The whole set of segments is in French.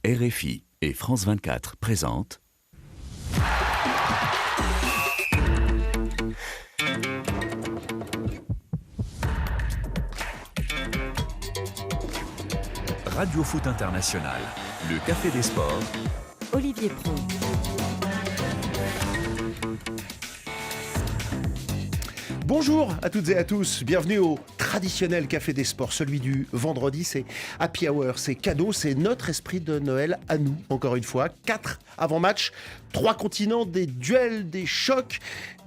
RFI et France 24 présentent Radio Foot International, le Café des Sports. Olivier Pron. Bonjour à toutes et à tous, bienvenue au traditionnel Café des Sports, celui du vendredi, c'est Happy Hour, c'est cadeau, c'est notre esprit de Noël à nous, encore une fois. 4 avant-matchs, 3 continents, des duels, des chocs,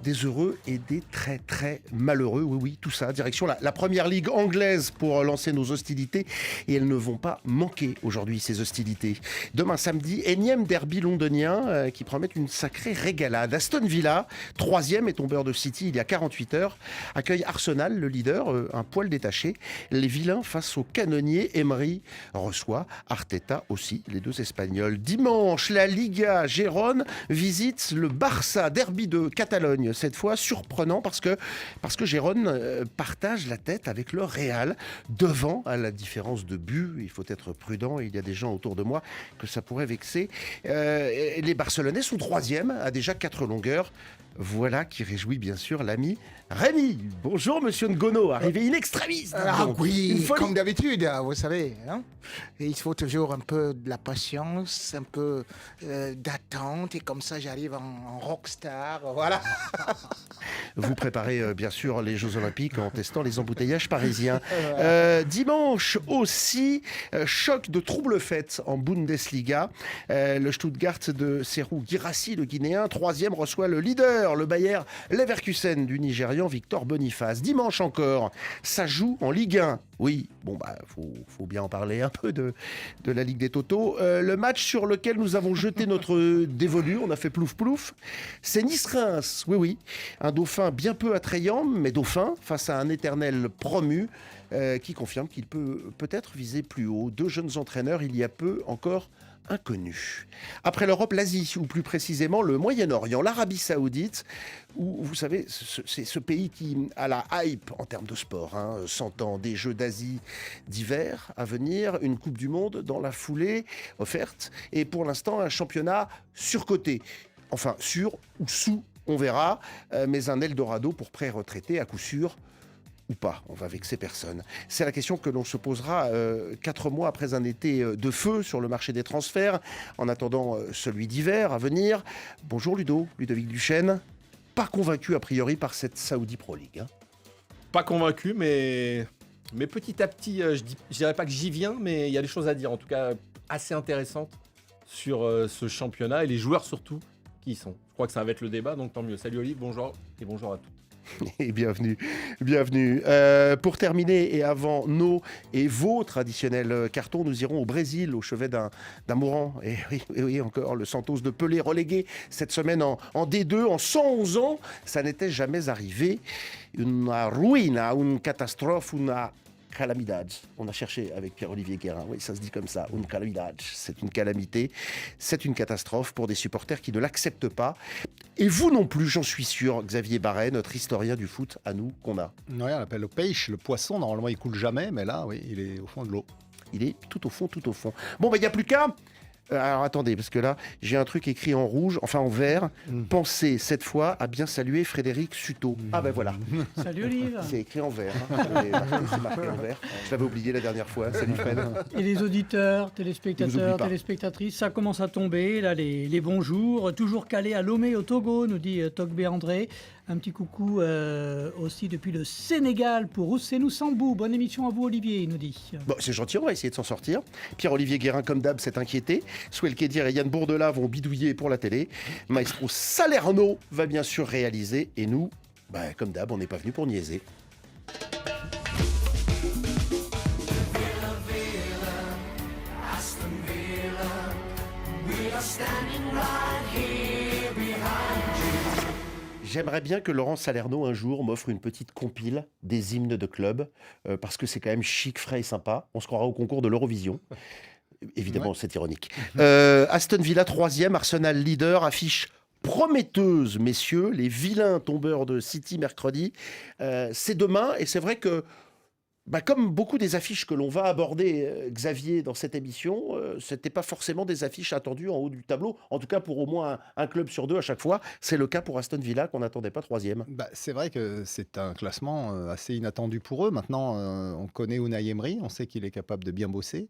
des heureux et des très très malheureux, oui, tout ça, direction la première ligue anglaise pour lancer nos hostilités, et elles ne vont pas manquer aujourd'hui, ces hostilités. Demain samedi, énième derby londonien qui promet une sacrée régalade. Aston Villa, 3e et tombeur de City il y a 48 heures, accueille Arsenal, le leader, un poil détaché. Les vilains face aux canonniers. Emery reçoit Arteta aussi, les deux Espagnols. Dimanche, la Liga, Gérone visite le Barça, derby de Catalogne. Cette fois, surprenant parce que Gérone partage la tête avec le Real. Devant, à la différence de but, il faut être prudent, il y a des gens autour de moi que ça pourrait vexer. Les Barcelonais sont 3e, à déjà 4 longueurs. Voilà qui réjouit bien sûr l'ami Rémi. Bonjour Monsieur Ngono, arrivé in extremis. Oui, comme d'habitude, vous savez. Hein, et il faut toujours un peu de la patience, un peu d'attente, et comme ça j'arrive en rockstar, voilà. Vous préparez bien sûr les Jeux Olympiques en testant les embouteillages parisiens. Dimanche aussi, choc de trouble fête en Bundesliga. Le Stuttgart de Serhou Guirassy, le Guinéen, 3e, reçoit le leader, le Bayer Leverkusen du Nigérian Victor Boniface. Dimanche encore, ça joue en Ligue 1. Oui, faut bien en parler un peu de la Ligue des Totos. Le match sur lequel nous avons jeté notre dévolu, on a fait plouf-plouf, c'est Nice-Reims. Oui, un dauphin bien peu attrayant, mais dauphin face à un éternel promu qui confirme qu'il peut peut-être viser plus haut. 2 jeunes entraîneurs, il y a peu encore inconnus. Après l'Europe, l'Asie, ou plus précisément le Moyen-Orient, l'Arabie Saoudite, où, vous savez, c'est ce pays qui a la hype en termes de sport, s'entend des Jeux d'Asie d'hiver à venir, une Coupe du Monde dans la foulée offerte, et pour l'instant un championnat surcoté. Enfin, sur ou sous, on verra, mais un Eldorado pour pré-retraités à coup sûr, ou pas, on va vexer personne. C'est la question que l'on se posera 4 mois après un été de feu sur le marché des transferts, en attendant celui d'hiver à venir. Bonjour Ludovic Duchesne. Pas convaincu a priori par cette Saudi Pro League. Pas convaincu, mais petit à petit, je dirais pas que j'y viens, mais il y a des choses à dire, en tout cas assez intéressantes sur ce championnat et les joueurs surtout qui y sont. Je crois que ça va être le débat, donc tant mieux. Salut Olivier, bonjour et bonjour à tous. Et bienvenue. Pour terminer, et avant nos et vos traditionnels cartons, nous irons au Brésil, au chevet d'un mourant. Et oui, encore le Santos de Pelé relégué cette semaine en D2, en 111 ans. Ça n'était jamais arrivé. Una ruina, une catastrophe, una calamidad. On a cherché avec Pierre-Olivier Guérin. Oui, ça se dit comme ça. Une calamidad. C'est une calamité. C'est une catastrophe pour des supporters qui ne l'acceptent pas. Et vous non plus, j'en suis sûr, Xavier Barret, notre historien du foot à nous qu'on a. Oui, on l'appelle le pêche, le poisson. Normalement, il coule jamais, mais là, oui, il est au fond de l'eau. Il est tout au fond. Bon, il n'y a plus qu'à... alors attendez, parce que là, j'ai un truc écrit en rouge, enfin en vert. Pensez cette fois à bien saluer Frédéric Suto. Ah ben voilà. Salut Olive. C'est écrit en vert. C'est marqué en vert. Je l'avais oublié la dernière fois. Salut Fred. Et les auditeurs, téléspectateurs, téléspectatrices, ça commence à tomber. Là, les bonjours. Toujours calé à Lomé au Togo, nous dit Togbe André. Un petit coucou aussi depuis le Sénégal pour Ousseynou Sambou. Bonne émission à vous Olivier, il nous dit. Bon, c'est gentil, on va essayer de s'en sortir. Pierre-Olivier Guérin, comme d'hab, s'est inquiété. Souel Kedir et Yann Bourdela vont bidouiller pour la télé. Maestro Salerno va bien sûr réaliser. Et nous, comme d'hab, on n'est pas venu pour niaiser. J'aimerais bien que Laurent Salerno, un jour, m'offre une petite compile des hymnes de club, parce que c'est quand même chic, frais et sympa. On se croira au concours de l'Eurovision. Évidemment, ouais. C'est ironique. Aston Villa, 3e, Arsenal leader, affiche prometteuse, messieurs. Les vilains tombeurs de City mercredi. C'est demain, et c'est vrai que Comme beaucoup des affiches que l'on va aborder, Xavier, dans cette émission, ce n'était pas forcément des affiches attendues en haut du tableau. En tout cas, pour au moins un club sur 2 à chaque fois. C'est le cas pour Aston Villa, qu'on n'attendait pas 3e. C'est vrai que c'est un classement assez inattendu pour eux. Maintenant, on connaît Unai Emery, on sait qu'il est capable de bien bosser,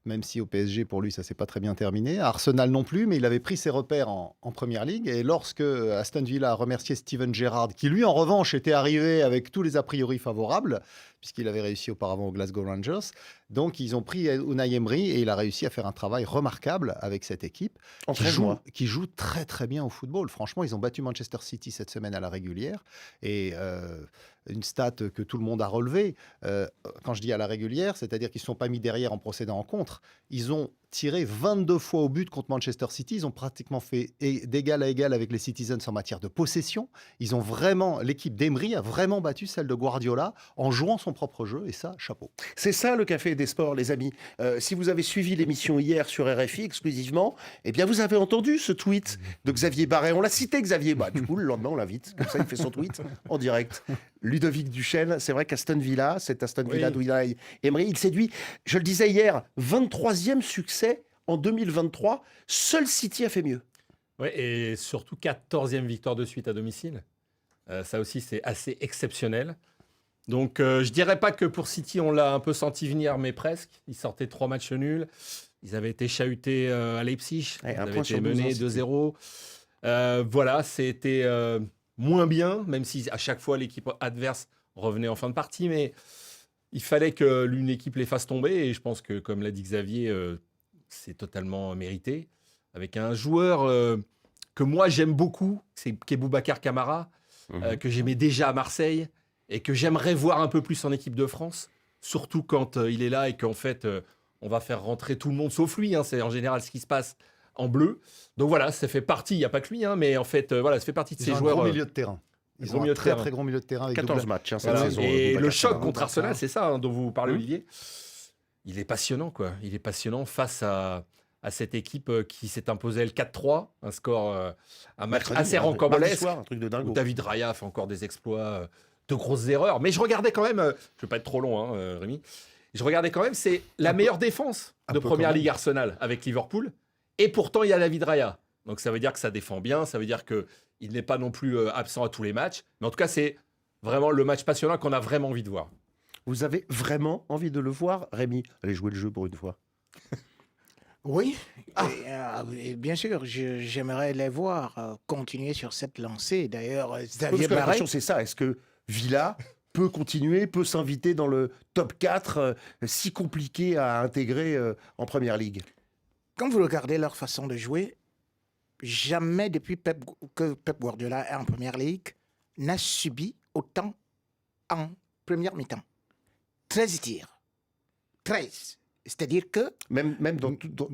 même si au PSG, pour lui, ça ne s'est pas très bien terminé. À Arsenal non plus, mais il avait pris ses repères en Première Ligue. Et lorsque Aston Villa a remercié Steven Gerrard, qui lui, en revanche, était arrivé avec tous les a priori favorables, puisqu'il avait réussi auparavant au Glasgow Rangers. Donc, ils ont pris Unai Emery et il a réussi à faire un travail remarquable avec cette équipe qui joue très, très bien au football. Franchement, ils ont battu Manchester City cette semaine à la régulière. Et une stat que tout le monde a relevée, quand je dis à la régulière, c'est-à-dire qu'ils ne sont pas mis derrière en procédant en contre. Ils ont tiré 22 fois au but contre Manchester City. Ils ont pratiquement fait d'égal à égal avec les Citizens en matière de possession. L'équipe d'Emery a vraiment battu celle de Guardiola en jouant son propre jeu. Et ça, chapeau. C'est ça le Café des Sports, les amis. Si vous avez suivi l'émission hier sur RFI exclusivement, eh bien vous avez entendu ce tweet de Xavier Barret. On l'a cité, Xavier. Du coup, le lendemain, on l'invite. Comme ça, il fait son tweet en direct. Ludovic Duchesne, c'est vrai qu'Aston Villa, cet Aston Villa d'Unai Emery, il séduit, je le disais hier, 23e succès en 2023. Seul City a fait mieux. Oui, et surtout 14e victoire de suite à domicile. Ça aussi, c'est assez exceptionnel. Donc, je dirais pas que pour City, on l'a un peu senti venir, mais presque. Ils sortaient 3 matchs nuls. Ils avaient été chahutés à Leipzig. Ils avaient été menés 2-0. Voilà, c'était moins bien, même si à chaque fois, l'équipe adverse revenait en fin de partie. Mais il fallait que l'une équipe les fasse tomber. Et je pense que, comme l'a dit Xavier, c'est totalement mérité. Avec un joueur que moi, j'aime beaucoup, qui est Boubacar Kamara, que j'aimais déjà à Marseille. Et que j'aimerais voir un peu plus en équipe de France, surtout quand il est là et qu'en fait, on va faire rentrer tout le monde sauf lui. C'est en général ce qui se passe en bleu. Donc voilà, ça fait partie, il n'y a pas que lui, mais en fait, ça fait partie de ces joueurs. Ils ont un gros milieu de terrain. Ils ont un très, très gros milieu de terrain. Avec 14 matchs cette voilà. saison. Et le choc contre Arsenal, c'est ça dont vous parlez, Olivier. Il est passionnant, quoi. Il est passionnant face à cette équipe qui s'est imposée le 4-3, un score, un match assez rocambolesque. Un truc de dingue. Où David Raya fait encore des exploits. De grosses erreurs. Mais je regardais quand même, je ne vais pas être trop long, Rémi, je regardais quand même, c'est la meilleure défense de Première Ligue Arsenal avec Liverpool. Et pourtant, il y a David Raya. Donc ça veut dire que ça défend bien, ça veut dire qu'il n'est pas non plus absent à tous les matchs. Mais en tout cas, c'est vraiment le match passionnant qu'on a vraiment envie de voir. Vous avez vraiment envie de le voir, Rémi? Allez jouer le jeu pour une fois. Oui, et bien sûr, j'aimerais les voir continuer sur cette lancée. D'ailleurs, Xavier La Barret... question, c'est ça. Est-ce que Villa peut continuer, peut s'inviter dans le top 4, si compliqué à intégrer en Première Ligue? Quand vous regardez leur façon de jouer, jamais depuis que Pep Guardiola est en Première Ligue, n'a subi autant en première mi-temps. 13 tirs. 13. C'est-à-dire que... Même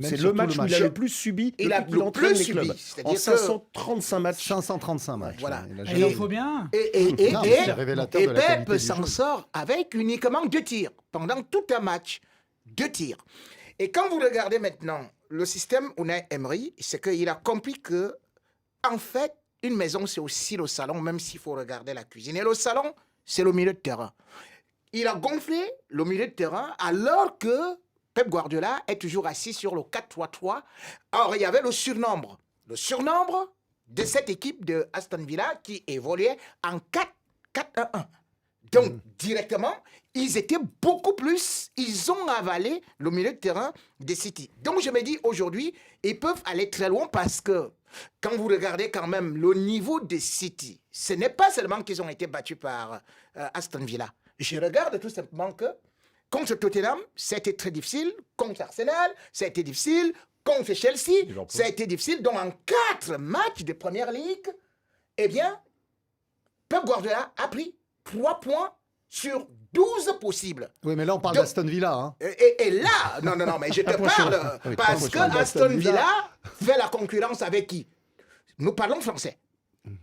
c'est le match où il a le plus subi il a depuis le plus subi. En 535 matchs. 535 matchs. Voilà. Il en faut bien. Et révélateur de la Pep qualité du s'en jeu. sort avec uniquement 2 tirs. Pendant tout un match, 2 tirs. Et quand vous regardez maintenant le système Unai Emery, c'est qu'il a compris que, en fait, une maison, c'est aussi le salon, même s'il faut regarder la cuisine. Et le salon, c'est le milieu de terrain. Il a gonflé le milieu de terrain alors que Pep Guardiola est toujours assis sur le 4-3-3. Or, il y avait le surnombre. Le surnombre de cette équipe de Aston Villa qui évoluait en 4-4-1-1. Donc, directement, ils étaient beaucoup plus... Ils ont avalé le milieu de terrain des City. Donc, je me dis, aujourd'hui, ils peuvent aller très loin parce que quand vous regardez quand même le niveau des City, ce n'est pas seulement qu'ils ont été battus par Aston Villa. Je regarde tout simplement que contre Tottenham, c'était très difficile. Contre Arsenal, ça a été difficile. Contre Chelsea, ça a été difficile. Donc, en 4 matchs de Première Ligue, eh bien, Pep Guardiola a pris 3 points sur 12 possibles. Oui, mais là, on parle d'Aston Villa. Hein. Et là, non, mais je te parle parce que Aston Villa fait la concurrence avec qui? Nous parlons français.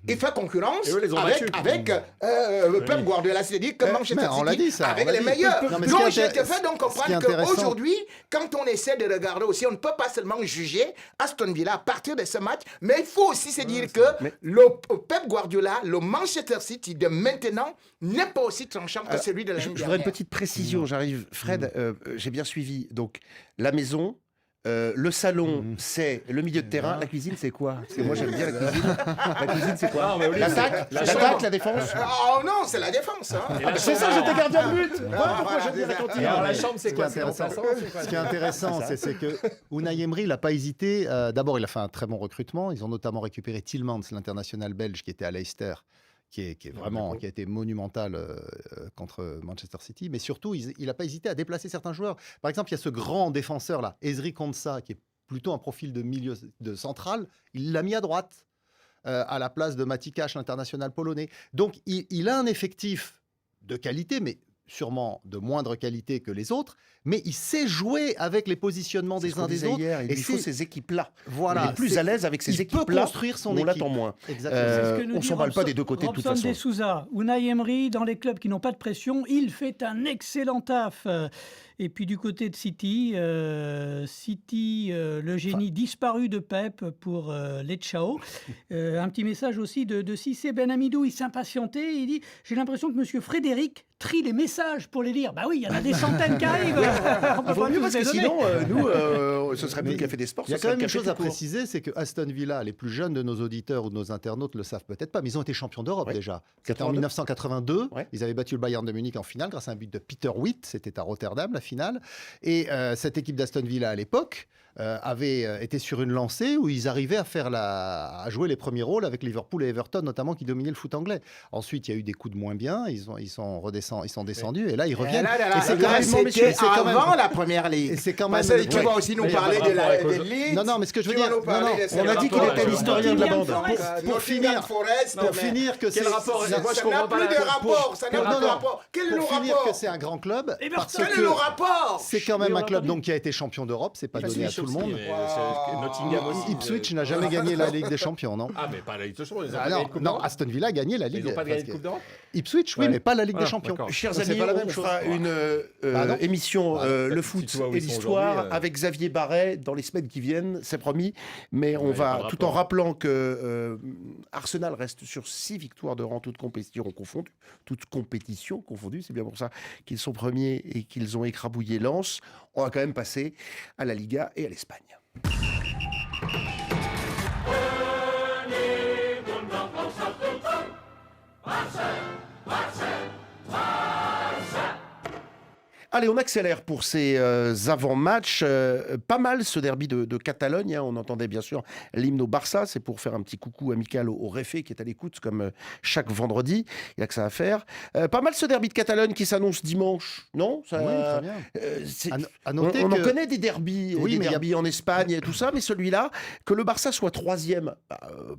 Il fait concurrence Et eux, les ont avec battus. Pep Guardiola, c'est-à-dire que Manchester Mais on l'a City dit, ça, avec on l'a les dit. meilleurs. Non, mais Donc ce qui je est te fais donc ce qui est comprendre intéressant- qu'aujourd'hui, quand on essaie de regarder aussi, on ne peut pas seulement juger Aston Villa à partir de ce match, mais il faut aussi se dire que le Pep Guardiola, le Manchester City de maintenant, n'est pas aussi tranchant que celui de l'année Je voudrais une dernière. petite précision, j'arrive. Fred, j'ai bien suivi. Donc, la maison, le salon, c'est le milieu de terrain. La cuisine, c'est quoi? Parce que moi, j'aime bien la cuisine. La cuisine, c'est quoi? Non, mais Olivier, L'attaque, la l'attaque, la défense. Oh non, c'est la défense. Hein. C'est ça, j'étais gardien de but. Voilà pourquoi j'aime bien la Et cantine. alors, la chambre, c'est Ce qui est quoi? C'est intéressant, remplaçant, c'est quoi ce qui est intéressant, c'est que Unai Emery n'a pas hésité. D'abord, il a fait un très bon recrutement. Ils ont notamment récupéré Tielemans, l'international belge qui était à Leicester, qui a été monumental contre Manchester City. Mais surtout, il n'a pas hésité à déplacer certains joueurs. Par exemple, il y a ce grand défenseur là, Ezri Konsa, qui est plutôt un profil de milieu de central. Il l'a mis à droite à la place de Mati Cash, l'international polonais. Donc, il a un effectif de qualité, mais sûrement de moindre qualité que les autres, mais il sait jouer avec les positionnements C'est des ce qu'on uns des disait autres. hier, il et lui faut c'est- ces équipes-là. Voilà, Il est plus c'est- à l'aise avec ces il peut équipes-là. construire son On équipe. l'attend moins. Exactement. C'est ce que nous on dit s'emballe pas Robson- des deux côtés de toute Robson façon. de Souza. Unai Emery, dans les clubs qui n'ont pas de pression, il fait un excellent taf. Et puis du côté de City, le génie disparu de Pep pour les Chao. Un petit message aussi de Cissé Ben Amidou, il s'impatientait, il dit « J'ai l'impression que Monsieur Frédéric trie les messages pour les lire. » Bah oui, il y en a des centaines qui arrivent. On peut Il vaut pas mieux tous parce que les donner. sinon, nous, ce serait plus Mais le Café des Sports. Il y a ce quand serait même le une Café chose à tout court. préciser, c'est que Aston Villa, les plus jeunes de nos auditeurs ou de nos internautes ne le savent peut-être pas, mais ils ont été champions d'Europe Ouais. déjà. C'était en 82. 1982. Ouais. Ils avaient battu le Bayern de Munich en finale grâce à un but de Peter Witt. C'était à Rotterdam, la finale. Et cette équipe d'Aston Villa à l'époque avait été sur une lancée où ils arrivaient à jouer les premiers rôles avec Liverpool et Everton, notamment, qui dominaient le foot anglais. Ensuite, il y a eu des coups de moins bien. Ils sont descendus et là, ils reviennent. Là, Et c'est là, quand même- c'était mais c'est quand même- avant la première ligue. Et c'est quand Parce même- que tu Ouais. vas aussi nous Mais il y a parler pas de de rapport la avec de le- Leeds. Non, mais ce que je veux Tu vas dire, nous parler non, de on cette a dit qu'il rapport était avec l'historien de la bande. Nottingham Pour finir- Forest, pour mais finir que Quel c'est rapport ça- Moi, je ça n'a comprends pas plus de la- rapport. Ça n'a pour- plus non, de non, rapport. Quel est le pour finir rapport que c'est un grand club, Et parce Everton, Quel est le que rapport c'est quand même Oui, on un l'a club entendu. donc qui a été champion d'Europe, c'est pas donné à tout le monde. Nottingham aussi. Ipswich n'a jamais gagné la Ligue des Champions, non? Ah, mais pas la Ligue des Champions. Ils ont Ah pas gagné non, de Coupe non, d'Europe. Aston Villa a gagné la Ligue. Ils n'ont pas gagné parce de Coupe que- d'Europe. Ipswich, oui, Ouais. mais pas la Ligue des Ah, Champions. d'accord. Chers Donc, c'est amis, pas la on même chose. fera une Pardon émission Le Si foot tu vois où et ils sont l'histoire aujourd'hui, avec Xavier Barret dans les semaines qui viennent, c'est promis. Mais on il y a pas va, de tout en rapport. rappelant que Arsenal reste sur 6 victoires de rang, toutes compétitions confondues. C'est bien pour ça qu'ils sont premiers et qu'ils ont écrabouillé Lens. On va quand même passer à la Liga et à l'Espagne. Allez, on accélère pour ces avant-matchs. Pas mal ce derby de Catalogne. Hein. On entendait bien sûr l'hymne au Barça. C'est pour faire un petit coucou amical au réfé qui est à l'écoute comme chaque vendredi. Il n'y a que ça à faire. Pas mal ce derby de Catalogne qui s'annonce dimanche. Non ça, Oui, très bien. À on noter en que- connaît des derbys, Oui, des mais il y a- derbys en Espagne et tout ça, mais celui-là, que le Barça soit troisième,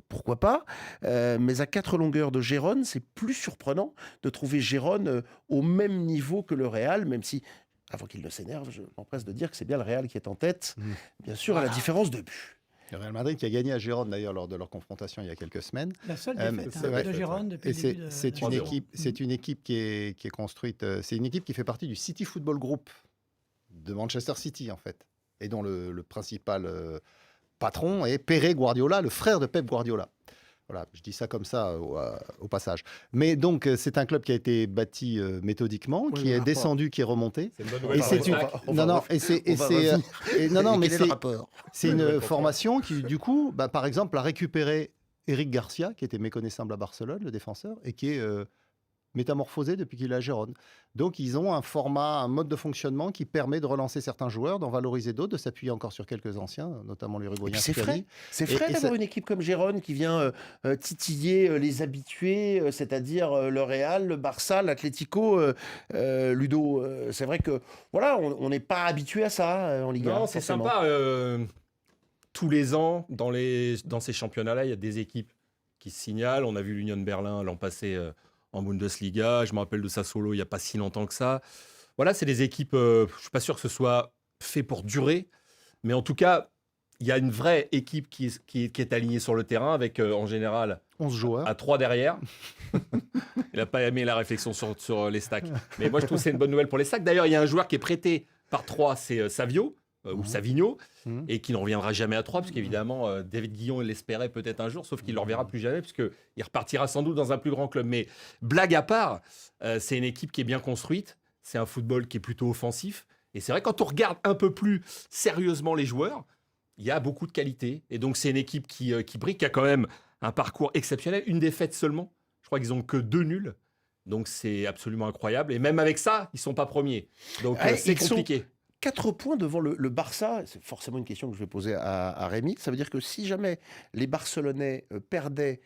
pourquoi pas, mais à 4 longueurs de Gérone, c'est plus surprenant de trouver Gérone au même niveau que le Real, même si, avant qu'il ne s'énerve, je m'empresse de dire que c'est bien le Real qui est en tête, bien sûr, à la différence de but. Le Real Madrid qui a gagné à Gérone d'ailleurs lors de leur confrontation il y a quelques semaines. La seule Mais défaite c'est vrai. de Gérone depuis Et le début de c'est la une saison. équipe, c'est une équipe qui est construite. C'est une équipe qui fait partie du City Football Group de Manchester City en fait, et dont le principal patron est Pere Guardiola, le frère de Pep Guardiola. Voilà, je dis ça comme ça au passage. Mais donc c'est un club qui a été bâti méthodiquement, qui est descendu, qui est remonté. C'est une bonne Et nouvelle. c'est pour une le Stack. non non et c'est non non mais Quel est le c'est rapport c'est une formation qui, du coup, par exemple, a récupéré Eric Garcia, qui était méconnaissable à Barcelone, le défenseur, et qui est métamorphosé depuis qu'il est à Gérone. Donc, ils ont un format, un mode de fonctionnement qui permet de relancer certains joueurs, d'en valoriser d'autres, de s'appuyer encore sur quelques anciens, notamment Et l'Uruguayen puis c'est Schiavi. frais. C'est frais Et d'avoir ça- une équipe comme Gérone qui vient titiller les habitués, c'est-à-dire le Real, le Barça, l'Atlético, Ludo. C'est vrai que voilà, on n'est pas habitué à ça en Ligue 1. Non, c'est forcément. sympa. Tous les ans, dans ces championnats-là, il y a des équipes qui se signalent. On a vu l'Union Berlin l'an passé en Bundesliga. Je me rappelle de Sassuolo il n'y a pas si longtemps que ça. Voilà, c'est des équipes, je ne suis pas sûr que ce soit fait pour durer. Mais en tout cas, il y a une vraie équipe qui est alignée sur le terrain avec en général 11 joueurs. à 3 derrière. Il n'a pas aimé la réflexion sur les stacks. Mais moi, je trouve que c'est une bonne nouvelle pour les stacks. D'ailleurs, il y a un joueur qui est prêté par 3, c'est Savio, ou Savigno, et qui ne reviendra jamais à 3, parce qu'évidemment, David Guillon, il l'espérait peut-être un jour, sauf qu'il ne le reverra plus jamais, puisqu'il repartira sans doute dans un plus grand club. Mais blague à part, c'est une équipe qui est bien construite, c'est un football qui est plutôt offensif, et c'est vrai, quand on regarde un peu plus sérieusement les joueurs, il y a beaucoup de qualité. Et donc, c'est une équipe qui brille, qui a quand même un parcours exceptionnel. Une défaite seulement. Je crois qu'ils n'ont que 2 nuls. Donc, c'est absolument incroyable. Et même avec ça, ils ne sont pas premiers. Donc, c'est compliqué. 4 points devant le Barça. C'est forcément une question que je vais poser à Rémi. Ça veut dire que si jamais les Barcelonais perdaient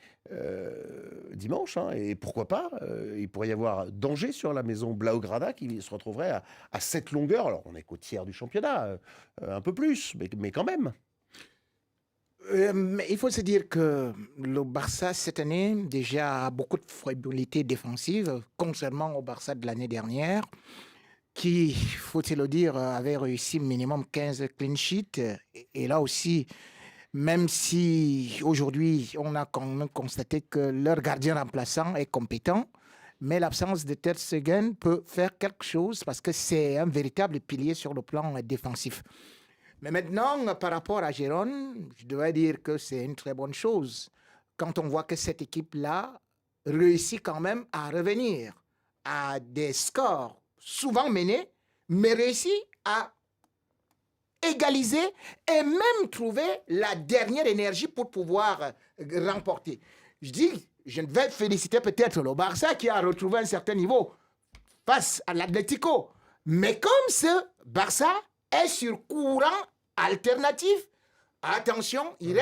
dimanche, et pourquoi pas, il pourrait y avoir danger sur la maison Blaugrana qui se retrouverait à cette longueur. Alors, on est qu'au tiers du championnat, un peu plus, mais quand même. Mais il faut se dire que le Barça, cette année, déjà a beaucoup de fébrilité défensive, contrairement au Barça de l'année dernière, qui, faut-il le dire, avait réussi minimum 15 clean sheets. Et là aussi, même si aujourd'hui, on a quand même constaté que leur gardien remplaçant est compétent, mais l'absence de Ter Stegen peut faire quelque chose parce que c'est un véritable pilier sur le plan défensif. Mais maintenant, par rapport à Gérone, je dois dire que c'est une très bonne chose. Quand on voit que cette équipe-là réussit quand même à revenir à des scores souvent menés, mais réussit à égaliser et même trouver la dernière énergie pour pouvoir remporter. Je vais féliciter peut-être le Barça qui a retrouvé un certain niveau face à l'Atlético. Mais comme ce Barça est sur courant alternatif, attention, il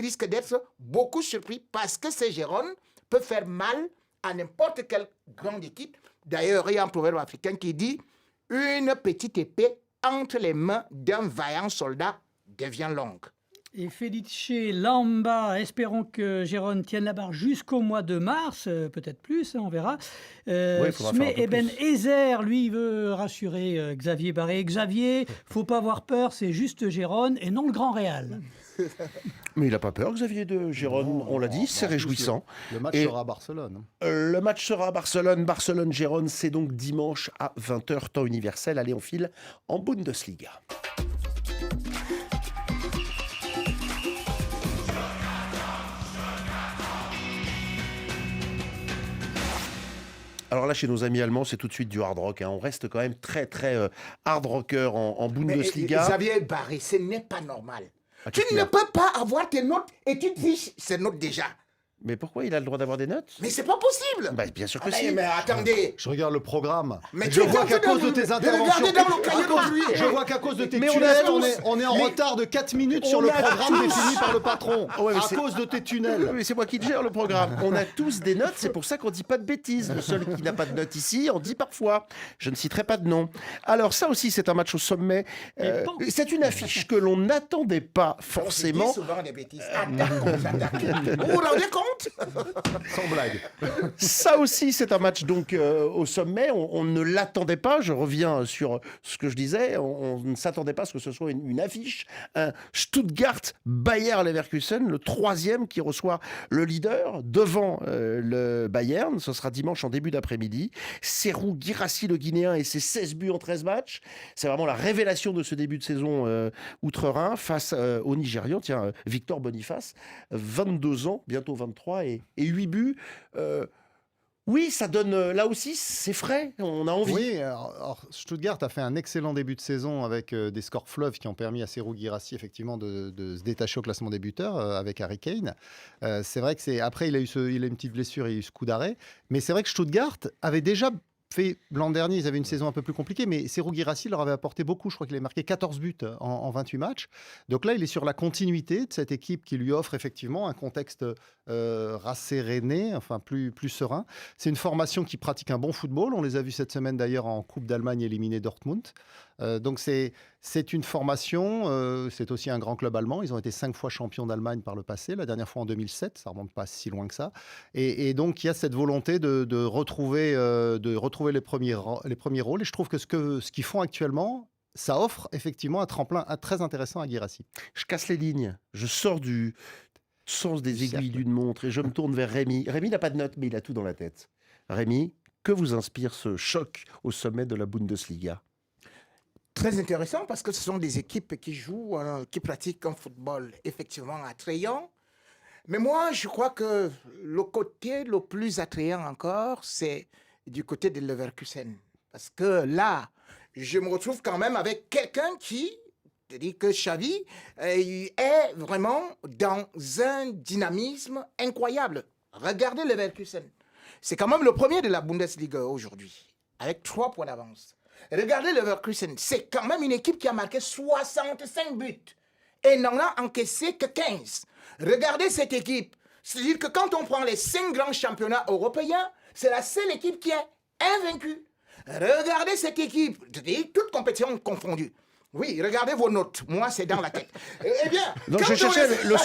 risque d'être beaucoup surpris parce que ce Gérone peut faire mal à n'importe quelle grande équipe. D'ailleurs, il y a un proverbe africain qui dit « Une petite épée entre les mains d'un vaillant soldat devient longue ». Et Felice Lamba, espérons que Gérone tienne la barre jusqu'au mois de mars, peut-être plus, on verra. Mais Eben Ezer, lui, veut rassurer Xavier Barré. Xavier, faut pas avoir peur, c'est juste Gérone et non le Grand Real. Mais il n'a pas peur, Xavier de Gérone, on l'a dit, c'est réjouissant. Le match sera à Barcelone. Le match sera à Barcelone. Barcelone-Gérone, c'est donc dimanche à 20h, temps universel. Allez, on file en Bundesliga. Alors là, chez nos amis allemands, c'est tout de suite du hard rock. On reste quand même très, très hard rocker en Bundesliga. Mais Xavier Barré, ce n'est pas normal. Tu ne peux pas avoir tes notes et tu triches ces notes déjà. Mais pourquoi il a le droit d'avoir des notes? Mais c'est pas possible. Bien sûr que si. Mais attendez. Je regarde le programme. Mais je vois qu'à cause de tes interventions, je vois qu'à cause de tes tunnels, on est en retard de 4 minutes sur le programme défini par le patron. À cause de tes tunnels. Mais c'est moi qui gère le programme. On a tous des notes, c'est pour ça qu'on dit pas de bêtises. Le seul qui n'a pas de notes ici, on dit parfois. Je ne citerai pas de nom. Alors ça aussi, c'est un match au sommet. C'est une affiche que l'on n'attendait pas forcément. Je dis souvent des bêtises. Vous vous rendez compte? Sans blague. Ça aussi, c'est un match donc au sommet. On ne l'attendait pas. Je reviens sur ce que je disais. On ne s'attendait pas à ce que ce soit une affiche. Un Stuttgart-Bayer Leverkusen, le 3e qui reçoit le leader devant le Bayern. Ce sera dimanche en début d'après-midi. Serhou Guirassy, le Guinéen, et ses 16 buts en 13 matchs. C'est vraiment la révélation de ce début de saison outre-Rhin face au Nigérian. Tiens, Victor Boniface, 22 ans, bientôt 23. Et 8 buts. Oui, ça donne... Là aussi, c'est frais. On a envie. Oui, alors, Stuttgart a fait un excellent début de saison avec des scores fleuves qui ont permis à Serhou Guirassy effectivement de se détacher au classement des buteurs avec Harry Kane. C'est vrai que après, il a une petite blessure, il a eu ce coup d'arrêt. Mais c'est vrai que Stuttgart avait déjà l'an dernier, ils avaient une saison un peu plus compliquée, mais Serhou Guirassy leur avait apporté beaucoup. Je crois qu'il a marqué 14 buts en 28 matchs. Donc là, il est sur la continuité de cette équipe qui lui offre effectivement un contexte rasséréné, enfin plus serein. C'est une formation qui pratique un bon football. On les a vus cette semaine d'ailleurs en Coupe d'Allemagne éliminer Dortmund. Donc c'est une formation, c'est aussi un grand club allemand. Ils ont été 5 fois champions d'Allemagne par le passé, la dernière fois en 2007, ça remonte pas si loin que ça. Et donc il y a cette volonté de retrouver les premiers rôles. Et je trouve que ce qu'ils font actuellement ça offre effectivement un tremplin très intéressant à Guirassy. Je casse les lignes, je sors du sens des aiguilles d'une montre et je me tourne vers Rémi. Rémi n'a pas de notes, mais il a tout dans la tête. Rémi, que vous inspire ce choc au sommet de la Bundesliga? Très intéressant parce que ce sont des équipes qui jouent, qui pratiquent un football effectivement attrayant. Mais moi, je crois que le côté le plus attrayant encore, c'est du côté de Leverkusen. Parce que là, je me retrouve quand même avec quelqu'un qui dit que Xavi est vraiment dans un dynamisme incroyable. Regardez Leverkusen. C'est quand même le premier de la Bundesliga aujourd'hui, avec 3 points d'avance. Regardez Leverkusen, c'est quand même une équipe qui a marqué 65 buts et n'en a encaissé que 15. Regardez cette équipe. C'est-à-dire que quand on prend les 5 grands championnats européens, c'est la seule équipe qui est invaincue. Regardez cette équipe, toutes compétitions confondues. Oui, regardez vos notes. Moi, c'est dans la tête. Eh bien, donc je cherchais le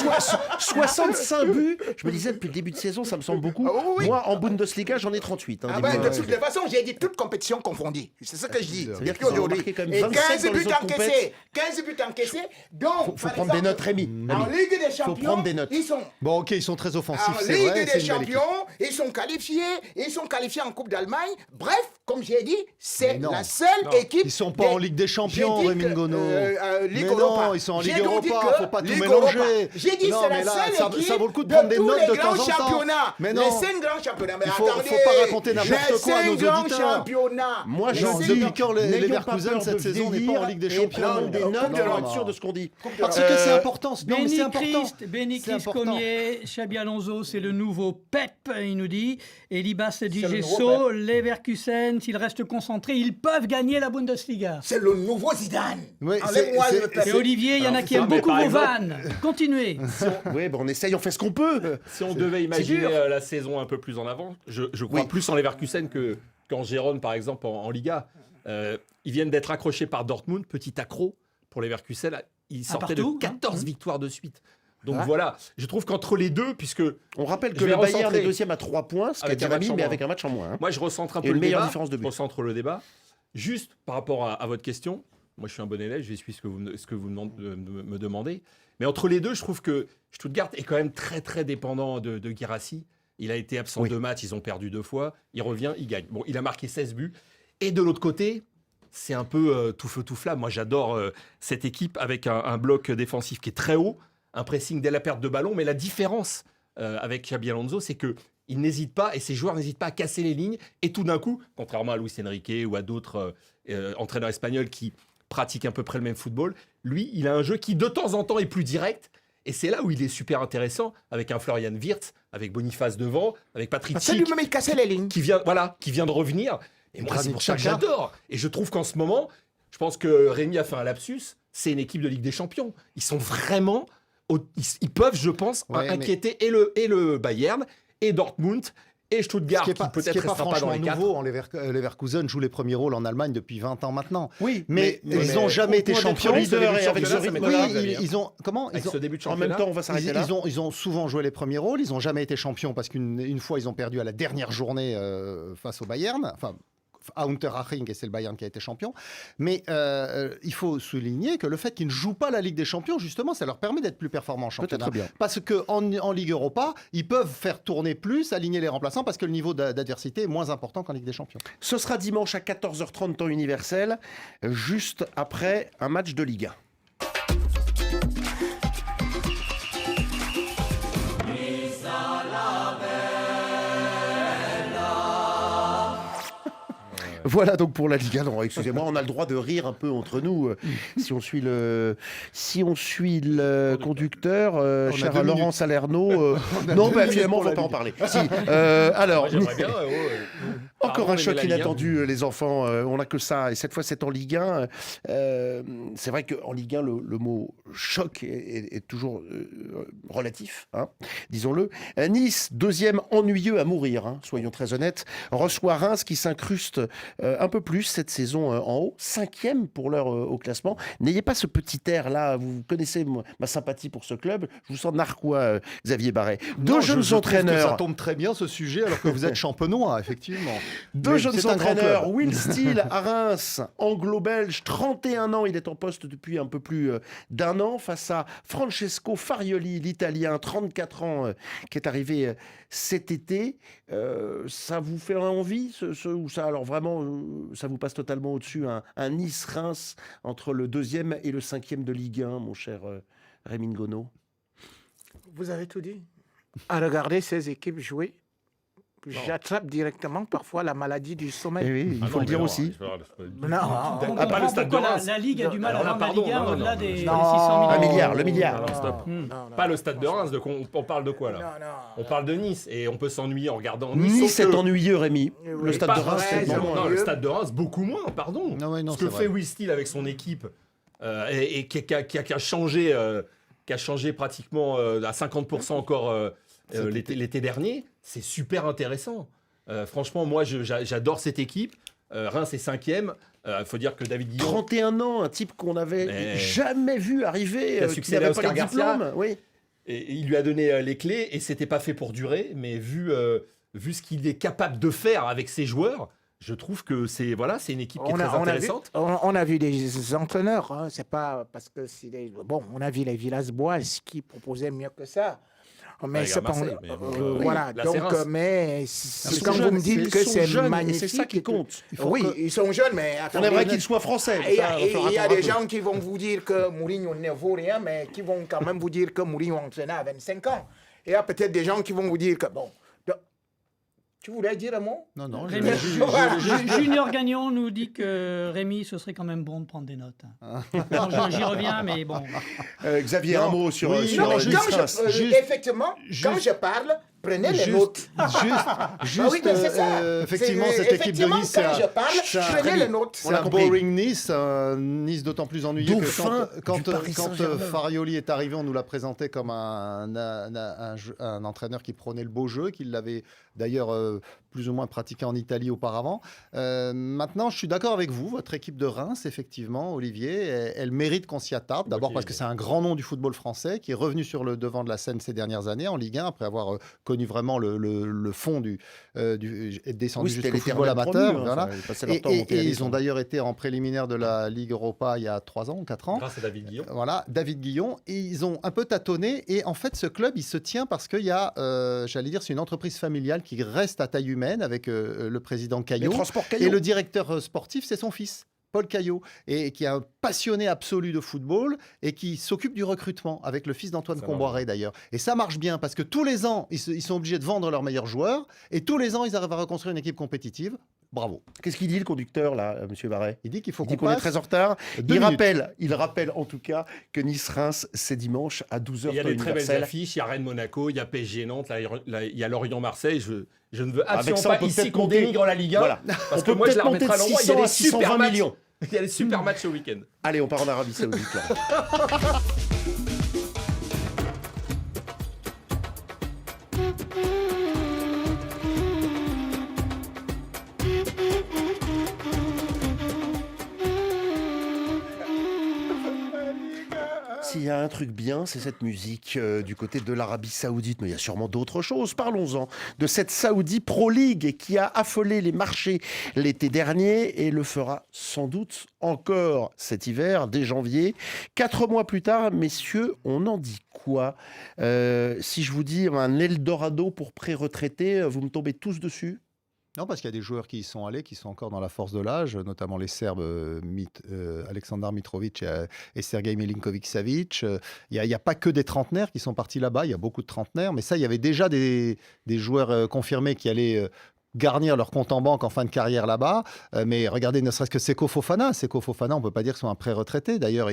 65 buts. Je me disais, depuis le début de saison, ça me semble beaucoup. Oui. Moi, en Bundesliga, j'en ai 38. Hein, de toutes les façons, j'ai dit toutes compétitions confondues. C'est ce que je dis. C'est-à-dire qu'ils ont marqué quand même 27 dans les autres compètes. 15 buts encaissés. Donc, faut prendre des notes, Rémi. En Ligue des Champions, faut prendre des notes. Ils sont... Bon, ok, ils sont très offensifs, En c'est Ligue vrai. des Champions, ils sont qualifiés en Coupe d'Allemagne. Bref, comme j'ai dit, c'est la seule équipe... Ils sont pas en Ligue des Champions, Rémi Ngono. Ligue mais Europa. non, ils sont en Ligue J'ai donc Europa, dit que faut pas tout Ligue mélanger. Europa. J'ai dit Non, c'est mais la là, seule équipe ça vaut le coup de prendre des tous notes les de temps grands en temps. championnats. Mais Les non. 5 grands championnats. Mais Faut attendez, pas raconter n'importe quoi à nos les 5 grands auditeurs. championnats. Moi, je Non, dis, depuis quand les n'ayons pas Leverkusen peur cette de saison n'est pas en Ligue des vieillir et Champions. prenons des Non, notes non, pour être non. sûr de ce qu'on dit. Parce que c'est important. Non, mais c'est important. Benny C'est Christ important. Comier, Xabi Alonso, c'est le nouveau Pep, il nous dit. Et Libas le nouveau Digesso, Leverkusen, s'ils restent concentrés, ils peuvent gagner la Bundesliga. C'est le nouveau Zidane. Oui, Enlève-moi c'est- le Pep. Et Olivier, il y en a qui aiment mais beaucoup par vos exemple- vannes. Continuez. Oui, on essaye, on fait ce qu'on peut. Si on devait imaginer dur. la saison un peu plus en avant, je crois plus en Leverkusen qu'en Gérone, par exemple, en Liga. Ils viennent d'être accrochés par Dortmund, petit accro pour Leverkusen. Ils sortaient partout, de 14 victoires de suite. Donc voilà, je trouve qu'entre les deux, puisque On rappelle que Je vais le Bayern recentrer. est deuxième à 3 points, ce qu'a Avec dit un match Rémi, en mais moins. avec un match en moins. Hein. moi je recentre un Et peu une le meilleure débat. différence de Je but. recentre le débat. Juste par rapport à votre question, moi je suis un bon élève, je vais suivre ce que vous me demandez. Mais entre les deux, je trouve que Stuttgart est quand même très très dépendant de Guirassy. Il a été absent 2 matchs, ils ont perdu 2 fois. Il revient, il gagne. Bon, il a marqué 16 buts. Et de l'autre côté, c'est un peu tout feu tout flamme. Moi j'adore cette équipe avec un bloc défensif qui est très haut, un pressing dès la perte de ballon. Mais la différence avec Xabi Alonso, c'est que il n'hésite pas et ses joueurs n'hésitent pas à casser les lignes. Et tout d'un coup, contrairement à Luis Enrique ou à d'autres entraîneurs espagnols qui pratiquent à peu près le même football, lui, il a un jeu qui de temps en temps est plus direct. Et c'est là où il est super intéressant avec un Florian Wirtz, avec Boniface devant, avec Patrick C'est lui-même, il cassait les lignes. qui vient de revenir. Et moi, c'est pour ça que Xhaka. j'adore. Et je trouve qu'en ce moment, je pense que Rémi a fait un lapsus. C'est une équipe de Ligue des Champions. Ils sont vraiment, ils peuvent, je pense, Ouais, inquiéter et le Bayern et Dortmund et Stuttgart, Ce qui qui n'est peut-être pas restera pas dans franchement les 4. nouveau. Leverkusen joue les premiers rôles en Allemagne depuis 20 ans maintenant. Oui, Mais ils n'ont jamais été champions. Leader et avec ce championnat, ça rythme m'étonnerait, Oui, Xavier. ils ont comment Avec ils ont- ce début de En championnat. même temps, on va s'arrêter là. ils ont souvent joué les premiers rôles. Ils n'ont jamais été champions parce qu'une fois, ils ont perdu à la dernière journée face au Bayern. Enfin, à Unterhaching, et c'est le Bayern qui a été champion. Mais il faut souligner que le fait qu'ils ne jouent pas la Ligue des Champions, justement, ça leur permet d'être plus performants en championnat. Peut-être bien. Parce qu'en Ligue Europa, ils peuvent faire tourner plus, aligner les remplaçants, parce que le niveau d'adversité est moins important qu'en Ligue des Champions. Ce sera dimanche à 14h30 temps universel, juste après un match de Ligue 1. Voilà donc pour la Ligue 1. Non, excusez-moi, on a le droit de rire un peu entre nous si on suit le conducteur, cher 2 Laurent minutes. Salerno. a Non, 2 bah, minutes finalement, on pour va la pas en Ligue. parler. Si, alors, Moi, j'aimerais bien. encore un Pardon, choc mais la Ligue 1. inattendu, les enfants. On n'a que ça. Et cette fois, c'est en Ligue 1. C'est vrai qu'en Ligue 1, le mot choc est toujours relatif, hein, disons-le. Nice, deuxième ennuyeux à mourir, hein, soyons très honnêtes, reçoit Reims qui s'incruste un peu plus cette saison en haut. 5e pour l'heure au classement. N'ayez pas ce petit air-là. Vous connaissez ma sympathie pour ce club. Je vous sens narquois, Xavier Barret. Deux Non, jeunes je trouve que entraîneurs. ça tombe très bien ce sujet alors que vous êtes champenois, effectivement. Deux Mais jeunes c'est un grand entraîneurs, club. Will Steele à Reims, anglo-belge, 31 ans, il est en poste depuis un peu plus d'un an, face à Francesco Farioli, l'Italien, 34 ans, qui est arrivé cet été. Ça vous fait envie ou ça, alors vraiment, ça vous passe totalement au-dessus, un Nice-Reims entre le 2e et le 5e de Ligue 1, mon cher Rémi Ngono? Vous avez tout dit. À regarder ces équipes jouer, j'attrape directement parfois la maladie du sommeil. Eh oui, il faut le dire aussi. Non, On pas comprend le Stade de pourquoi Reims. la Ligue a du mal à Alors là, vendre la pardon, Ligue 1 non, au-delà non, des non. 600 Un 000 milliard, le milliard. Non, stop. Pas le Stade de Reims, on parle de quoi là? Non, non. On parle de Nice et on peut s'ennuyer en regardant Nice sauf est que- ennuyeux, Rémi. Oui, Le stade pas de Reims, vrai, c'est ça bon. va. Non, le Stade de Reims, beaucoup moins, pardon. Non, ouais, non, Ce que c'est fait vrai. Will Steele avec son équipe et qui a changé pratiquement à 50% encore l'été dernier, c'est super intéressant. Franchement, moi, j'adore cette équipe. Reims est 5e. Il faut dire que David Guillon 31 ans, un type qu'on n'avait Mais- jamais vu arriver, Qui a qui succédé n'avait à pas Oscar les Garcia. diplômes. Oui. et il lui a donné les clés et c'était pas fait pour durer. Mais vu ce qu'il est capable de faire avec ses joueurs, je trouve que c'est une équipe qui est très intéressante. On a vu des entraîneurs, hein, c'est pas parce que bon, on a vu les Villas-Boas qui proposaient mieux que ça. Mais Ouais, c'est pas Marseille, mais bon, voilà. là, Donc, c'est Reims. mais Ils sont quand vous jeunes, me dites ils que sont c'est jeunes, et magnifique, c'est ça qui compte. Oui, ils sont jeunes, mais On attendez, aimerait qu'ils soient français. Il y ça, a, va falloir il y a attendre un des peu. gens qui vont vous dire que Mourinho ne vaut rien, mais qui vont quand même vous dire que Mourinho entraînait à 25 ans. Et il y a peut-être des gens qui vont vous dire que bon. Tu voulais dire un mot? Non, non, Rémi, Voilà. Junior Gagnon nous dit que Rémi, ce serait quand même bon de prendre des notes. Non, j'y reviens, mais bon. Xavier, Non, un mot sur oui, sur Non, mais Nice quand Reims. effectivement, quand je parle, prenez les notes. Juste, oui, mais c'est ça. effectivement, C'est- cette équipe de effectivement, Nice, quand je parle, c'est un- prenez les notes. c'est un boring Nice, un Nice d'autant plus ennuyeux Dauphin que quand du Paris Saint-Germain. Farioli est arrivé, on nous l'a présenté comme un entraîneur qui prônait le beau jeu, qu'il l'avait d'ailleurs plus ou moins pratiqué en Italie auparavant. Maintenant, je suis d'accord avec vous, votre équipe de Reims, effectivement, Olivier, elle mérite qu'on s'y attarde. D'abord parce que c'est un grand nom du football français qui est revenu sur le devant de la scène ces dernières années en Ligue 1, après avoir connu vraiment le fond être descendu Oui, c'était jusqu'au football l'éternel amateur. promu, hein, Voilà. ça, ils passaient leur Et, temps à monter la ils Ligue, ont hein. d'ailleurs été en préliminaire de la Ligue Europa il y a 3 ans ou 4 ans. Grâce à David Guillon. Voilà, David Guillon. Et ils ont un peu tâtonné. Et en fait, ce club, il se tient parce qu'il y a, j'allais dire, c'est une entreprise familiale qui reste à taille humaine avec le président Les Caillot. transports Et Caillot. le directeur sportif, c'est son fils. Paul Caillot, et qui est un passionné absolu de football et qui s'occupe du recrutement avec le fils d'Antoine Ça Comboiré d'ailleurs. Et ça marche bien parce que tous les ans, ils sont obligés de vendre leurs meilleurs joueurs et tous les ans, ils arrivent à reconstruire une équipe compétitive. Bravo. Qu'est-ce qu'il dit, le conducteur, là, Monsieur Barret? Il dit qu'il faut Il dit qu'on qu'on est passe très en retard. 2 Il minutes. rappelle en tout cas que Nice-Reims, c'est dimanche à 12h. Il y a des très belles affiches, il y a Rennes-Monaco, il y a PSG Nantes, là, il y a Lorient-Marseille. Je ne veux Avec absolument ça, on pas peut ici peut-être qu'on monter- dénigre la Ligue 1. Voilà. Parce On que peut moi, je la peut-être monter remettrai à de l'endroit. Il y a 600 à des super 620 matchs. millions. Il y a des super matchs ce week-end. Allez, on part en Arabie Saoudite, là. S'il y a un truc bien, c'est cette musique du côté de l'Arabie Saoudite. Mais il y a sûrement d'autres choses. Parlons-en de cette Saudi Pro League qui a affolé les marchés l'été dernier et le fera sans doute encore cet hiver, dès janvier. 4 mois plus tard, messieurs, on en dit quoi? Si je vous dis un Eldorado pour pré-retraités, vous me tombez tous dessus? Non, parce qu'il y a des joueurs qui y sont allés, qui sont encore dans la force de l'âge, notamment les Serbes Aleksandar Mitrovic et Sergei Milinkovic-Savic. Il n'y a pas que des trentenaires qui sont partis là-bas, il y a beaucoup de trentenaires, mais ça, il y avait déjà des joueurs confirmés qui allaient garnir leur compte en banque en fin de carrière là-bas. Mais regardez, ne serait-ce que Seko Fofana. Seko Fofana, on ne peut pas dire que ce soit un pré-retraité. D'ailleurs,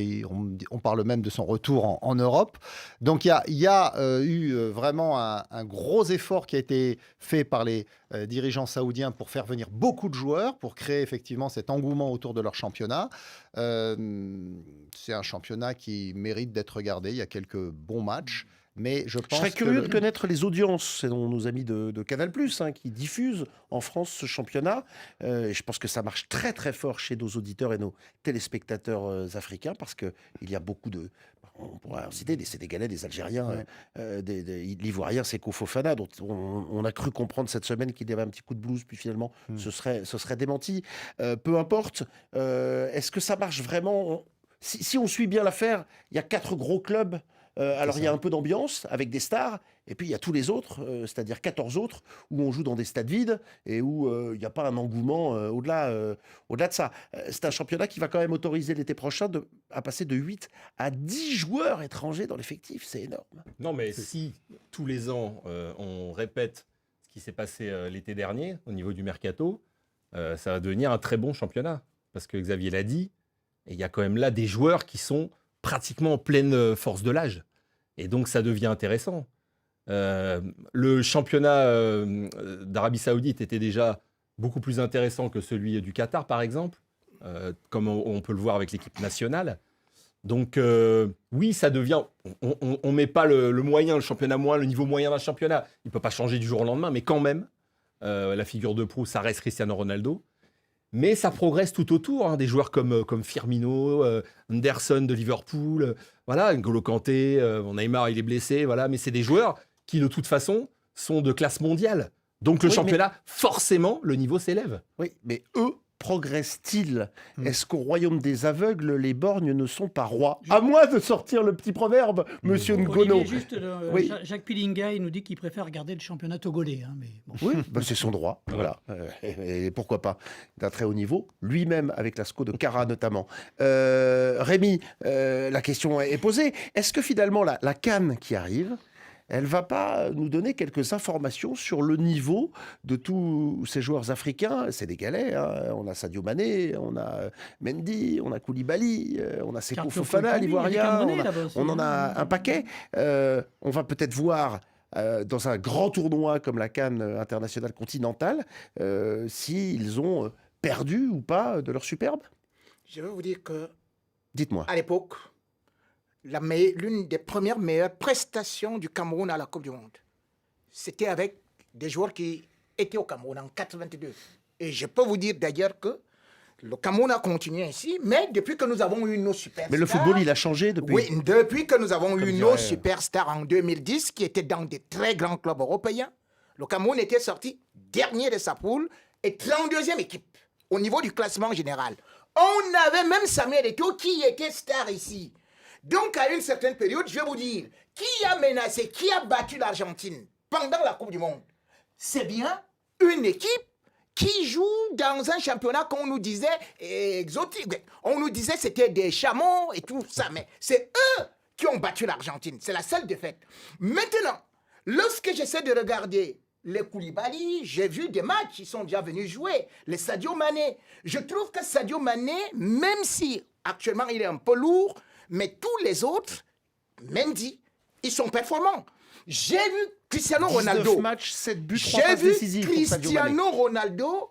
on parle même de son retour en Europe. Donc, il y a eu vraiment un gros effort qui a été fait par les dirigeants saoudiens pour faire venir beaucoup de joueurs, pour créer effectivement cet engouement autour de leur championnat. C'est un championnat qui mérite d'être regardé. Il y a quelques bons matchs. Mais je Je pense serais que curieux le- de connaître les audiences. C'est nos amis de Canal+, qui diffusent en France ce championnat. Et je pense que ça marche très très fort chez nos auditeurs et nos téléspectateurs africains parce qu'il y a beaucoup de... On pourrait en citer des Sénégalais, des Algériens, Ouais. l'Ivoirien, c'est Fofana, dont on a cru comprendre cette semaine qu'il y avait un petit coup de blues, puis finalement Mm. ce serait démenti. Peu importe. Est-ce que ça marche vraiment? Si on suit bien l'affaire, il y a 4 gros clubs. Alors il y a ça. un peu d'ambiance avec des stars, et puis il y a tous les autres, c'est-à-dire 14 autres, où on joue dans des stades vides et où il n'y a pas un engouement au-delà de ça. C'est un championnat qui va quand même autoriser l'été prochain à passer de 8 à 10 joueurs étrangers dans l'effectif. C'est énorme. Non, mais si tous les ans, on répète ce qui s'est passé l'été dernier au niveau du mercato, ça va devenir un très bon championnat. Parce que Xavier l'a dit, et il y a quand même là des joueurs qui sont pratiquement en pleine force de l'âge. Et donc, ça devient intéressant. Le championnat d'Arabie Saoudite était déjà beaucoup plus intéressant que celui du Qatar, par exemple, comme on peut le voir avec l'équipe nationale. Donc, oui, ça devient... On ne met pas le moyen, le championnat moyen, le niveau moyen d'un championnat. Il ne peut pas changer du jour au lendemain, mais quand même, la figure de proue, ça reste Cristiano Ronaldo. Mais ça progresse tout autour, hein, des joueurs comme Firmino, Anderson de Liverpool, voilà, N'Golo Kanté, Neymar, il est blessé, voilà, mais c'est des joueurs qui, de toute façon, sont de classe mondiale. Donc le Oui, championnat, forcément, le niveau s'élève. Oui, mais eux progressent-ils? Est-ce qu'au royaume des aveugles, les borgnes ne sont pas rois? À moi de sortir le petit proverbe, monsieur Ngono. Olivier, juste, Oui. Jacques Pilinga, il nous dit qu'il préfère regarder le championnat togolais. Hein, mais bon. Oui, bah, c'est son droit. Voilà. Et pourquoi pas d'un très haut niveau, lui-même avec la SCO de Cara notamment. Rémi, la question est posée. Est-ce que finalement la CAN qui arrive, elle va pas nous donner quelques informations sur le niveau de tous ces joueurs africains, sénégalais, hein. On a Sadio Mané, on a Mendy, on a Koulibaly, on a Seko Carpio Fofana, Koulibaly, il y a des l'Ivoirien, Camerounais là-bas aussi, on en a hein. un paquet. On va peut-être voir dans un grand tournoi comme la CAN internationale continentale s'ils ont perdu ou pas de leur superbe. Je veux vous dire que Dites-moi. à l'époque, l'une des premières meilleures prestations du Cameroun à la Coupe du Monde, c'était avec des joueurs qui étaient au Cameroun en 82. Et je peux vous dire d'ailleurs que le Cameroun a continué ainsi, mais depuis que nous avons eu nos superstars... Mais le football, il a changé depuis. Oui, depuis que nous avons eu dirait- nos superstars en 2010, qui étaient dans des très grands clubs européens, le Cameroun était sorti dernier de sa poule et 32e équipe au niveau du classement général. On avait même Samuel Eto'o qui était star ici. Donc, à une certaine période, je vais vous dire, qui a menacé, qui a battu l'Argentine pendant la Coupe du Monde? C'est bien une équipe qui joue dans un championnat qu'on nous disait exotique. On nous disait c'était des chameaux et tout ça, mais c'est eux qui ont battu l'Argentine. C'est la seule défaite. Maintenant, lorsque j'essaie de regarder les Koulibaly, j'ai vu des matchs, ils sont déjà venus jouer. Les Sadio Mané. Je trouve que Sadio Mané, même si actuellement il est un peu lourd, mais tous les autres, Mendy, ils sont performants. J'ai vu Cristiano 19 Ronaldo. matchs, 7 buts, 3 J'ai passes vu décisives pour Sadio Mané. Cristiano Ronaldo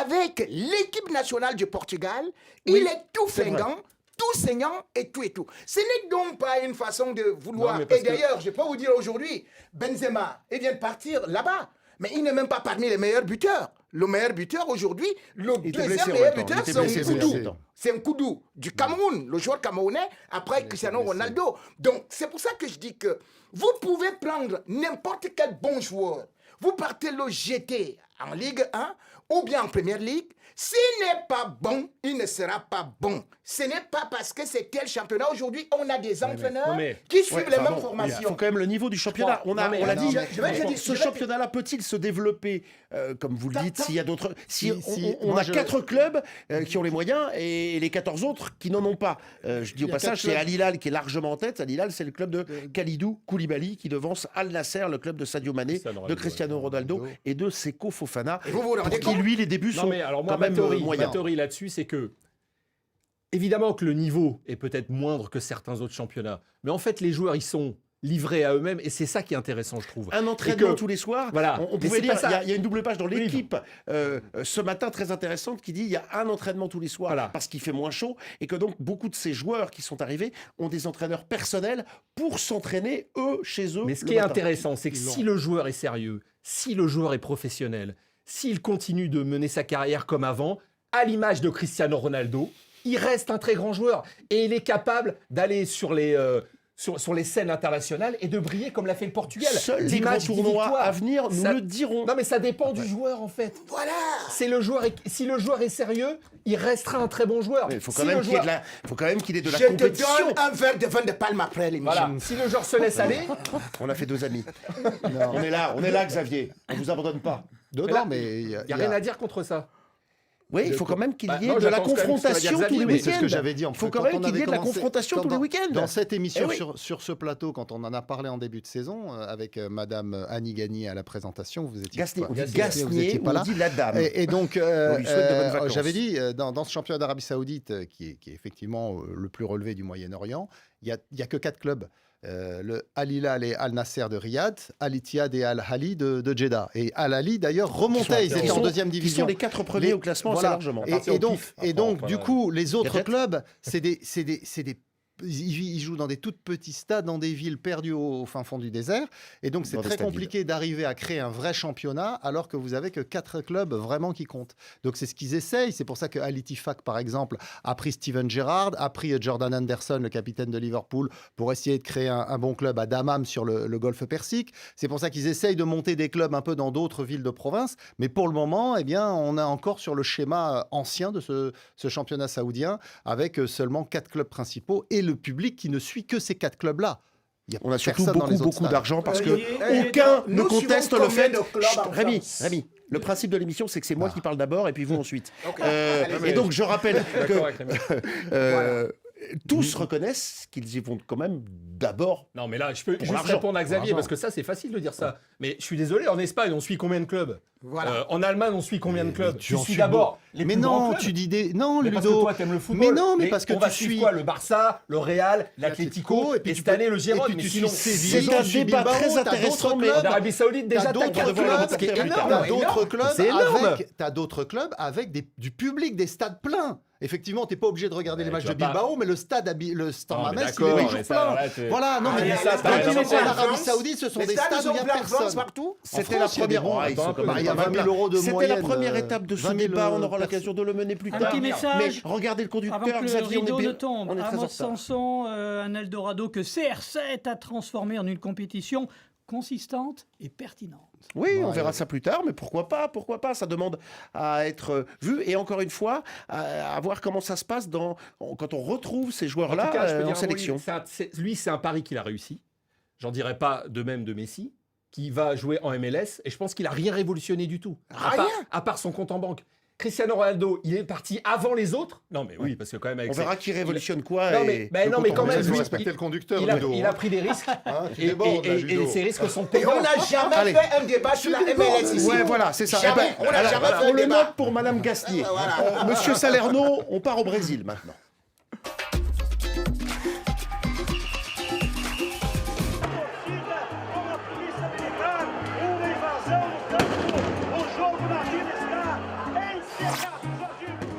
avec l'équipe nationale du Portugal. Oui, Il est tout c'est vrai. fringant, tout saignant et tout et tout. Ce n'est donc pas une façon de vouloir. Non, mais parce Et d'ailleurs, je peux vous dire aujourd'hui, Benzema, il vient de partir là-bas. Mais il n'est même pas parmi les meilleurs buteurs. Le meilleur buteur aujourd'hui, le Il était blessé deuxième en meilleur même temps. buteur, Il était c'est blessé, Nkoudou. blessé. C'est Nkoudou du Cameroun, le joueur camerounais, après Cristiano Ronaldo. Donc, c'est pour ça que je dis que vous pouvez prendre n'importe quel bon joueur. Vous partez le jeter en Ligue 1 ou bien en Première Ligue. S'il n'est pas bon, il ne sera pas bon. Ce n'est pas parce que c'est tel championnat. Aujourd'hui, on a des entraîneurs non, mais- qui suivent Ouais, les enfin mêmes bon, il formations. faut quand même le niveau du championnat. On Non, mais- l'a non, dit. mais- je vais te Ce dire- championnat-là peut-il se développer, comme vous le dites, Tant- s'il y a d'autres. Si, Si, on moi, a je- 4 clubs qui ont les moyens et les 14 autres qui n'en ont pas. Je dis au Il y a passage, 4 c'est clubs. Al Hilal qui est largement en tête. Al Hilal, c'est le club de Khalidou Koulibaly qui devance Al Nasser, le club de Sadio Mané, Cristiano de Ronaldo, Cristiano Ronaldo et de Seko Fofana. Et vous vous rendez Pour qui, compte lui, les débuts Non, sont mais alors moi, quand même ma moyens. théorie là-dessus, c'est que, évidemment que le niveau est peut-être moindre que certains autres championnats. Mais en fait, les joueurs, ils sont livrés à eux-mêmes, et c'est ça qui est intéressant, je trouve. Un entraînement Et que- tous les soirs. Voilà. On Mais pouvait c'est lire, pas ça. il y a une double page dans l'équipe ce matin très intéressante qui dit il y a un entraînement tous les soirs Voilà. parce qu'il fait moins chaud et que donc beaucoup de ces joueurs qui sont arrivés ont des entraîneurs personnels pour s'entraîner eux chez eux. Mais ce le qui est matin. intéressant, c'est que si le joueur est sérieux, si le joueur est professionnel, s'il continue de mener sa carrière comme avant, à l'image de Cristiano Ronaldo, il reste un très grand joueur et il est capable d'aller sur les scènes internationales et de briller comme l'a fait le Portugal. Seuls les 10 grands matchs, 10 tournois victoires. à venir nous Ça- le diront. Non mais ça dépend du joueur en fait. Voilà. Si le joueur est sérieux, il restera un très bon joueur. Il faut Si quand même le qu'il y ait joueur- de la, faut quand même qu'il ait de la Je te compétition. donne un verre de vin de palme après l'émission. Voilà. Si le joueur se laisse aller, On a fait 2 amis. On est là, Xavier. On vous abandonne pas. Non, Mais là, non, mais il y il n'y a rien à dire contre ça. Oui, il faut quand même qu'il y ait non, de la j'attends quand même ce que va dire confrontation tous Xavier, les mais week-ends. C'est ce que j'avais dit. Il faut quand même qu'il y ait de la confrontation tous les week-ends. Dans cette émission, Eh oui. sur ce plateau, quand on en a parlé en début de saison, avec Madame Annie Gagné à la présentation, vous étiez Gasnier, pas, on dit vous étiez Gasnier, pas on là. dit la dame. Et donc, On lui souhaite de bonnes vacances. j'avais dit, dans ce championnat d'Arabie Saoudite, qui est effectivement le plus relevé du Moyen-Orient, il n'y a que 4 clubs. Le Al Hilal et Al Nasser de Riyad, Al Ittihad et Al Ahly de Jeddah. Et Al Ahly, d'ailleurs, remontait, ils étaient en deuxième Qui sont division. les 4 premiers au classement assez Voilà. largement. partir au pif. Et donc, du coup, les autres Peut-être. clubs, c'est des ils jouent dans des tout petits stades, dans des villes perdues au fin fond du désert. Et donc, c'est Dans des très stades compliqué d'arriver à créer un vrai championnat alors que vous avez que 4 clubs vraiment qui comptent. Donc, c'est ce qu'ils essayent. C'est pour ça que Al Ittifaq, par exemple, a pris Steven Gerrard, a pris Jordan Anderson, le capitaine de Liverpool, pour essayer de créer un bon club à Dammam sur le golfe Persique. C'est pour ça qu'ils essayent de monter des clubs un peu dans d'autres villes de province. Mais pour le moment, eh bien, on est encore sur le schéma ancien de ce championnat saoudien avec seulement 4 clubs principaux et le public qui ne suit que ces 4 clubs-là. Il y On a surtout personne dans les autres beaucoup stades. d'argent parce que Et aucun nous ne conteste suivons le fait. combien de clubs Chut, en Rémi, France Rémi, le principe de l'émission, c'est que c'est moi qui parle d'abord et puis vous ensuite. Ok. Et donc, je rappelle D'accord avec que Rémi. tous reconnaissent qu'ils y vont quand même d'abord. Non, mais là, je peux Pour juste l'argent. répondre à Xavier, l'argent. parce que ça, c'est facile de dire ça. Mais je suis désolé, en Espagne, on suit combien de clubs Voilà. En Allemagne, on suit combien de clubs tu en suis suis d'abord les Mais plus grands non, clubs. tu dis des... Non, Mais parce que Ludo. toi, t'aimes le football. Mais non, mais parce que on va tu suivre suis... quoi Le Barça, le Real, l'Atlético, et puis et tu cette peux- année, le Gérone. et puis Mais tu sinon, suis Séville, c'est un tu suis débat Bilbao, très t'as intéressant, d'autres mais- clubs. en Arabie Saoudite, T'as déjà, t'as d'autres qu'à voir le clubs, reporter plus tard. t'as Ouais, d'autres énorme. clubs C'est énorme. avec, t'as d'autres clubs avec du public, des stades pleins. Effectivement, t'es pas obligé de regarder les matchs tu de vas pas- Bilbao, mais le stade Non, mais Mamès, il est d'accord, toujours mais ça, plein. là, tu- Voilà, non, Ah, mais les les stades, stades ils ont en plein de Arabie France. Saoudite, ce sont Les des stades, stades ils où ont il n'y a plein de France personne. partout. C'était France, la il y a des première. bons, Ah, ils attends sont un quand peu, même il y a pas 20 000 mal. euros de C'était la moyenne, première étape de ce 20 000, débat. On aura l'occasion de le mener plus Un tard. petit Mais message. regardez le Avant conducteur, que le Xavier, rideau on ne est tombe, très en Amos retard. Sanson, un Eldorado que CR7 a transformé en une compétition consistante et pertinente. Oui, on Ouais, verra ouais. ça plus tard, mais pourquoi pas, ça demande à être vu, et encore une fois, à voir comment ça se passe quand on retrouve ces En tout joueurs-là cas, je peux en dire un mot, sélection. lui, c'est un pari qu'il a réussi. J'en dirais pas de même de Messi, qui va jouer en MLS, et je pense qu'il a rien révolutionné du tout. Rien. À part son compte en banque. Cristiano Ronaldo, il est parti avant les autres. Non, mais oui, parce que quand même avec On verra qui révolutionne quoi. Non, et mais, bah, le non, mais compte quand en même, banque. Il faut lui, respecter le conducteur, il a Ludo. pris des risques. Hein, tu et, débordes, là, et Ludo. ces risques sont Et payants. on n'a jamais Allez. fait un débat sur la MLS ici. Ouais, voilà, c'est ça. Jamais. Eh ben, On n'a alors, jamais fait on un le débat. note pour Madame Gasnier. Voilà. Monsieur Salerno, on part au Brésil maintenant. Com a polícia militar, uma invasão no campo. O jogo na Argentina está encerrado, Jorginho.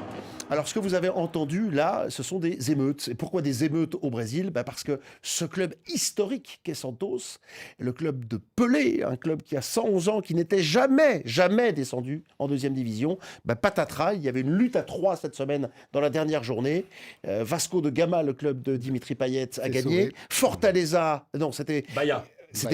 Alors, ce que vous avez entendu là, ce sont des émeutes. Et pourquoi des émeutes au Brésil ? Parce que ce club historique qu'est Santos, le club de Pelé, un club qui a 111 ans, qui n'était jamais descendu en deuxième division, patatras, il y avait une lutte à 3 cette semaine dans la dernière journée. Vasco de Gama, le club de Dimitri Payet, a C'est gagné. sauvé. Fortaleza, non, c'était Bahia.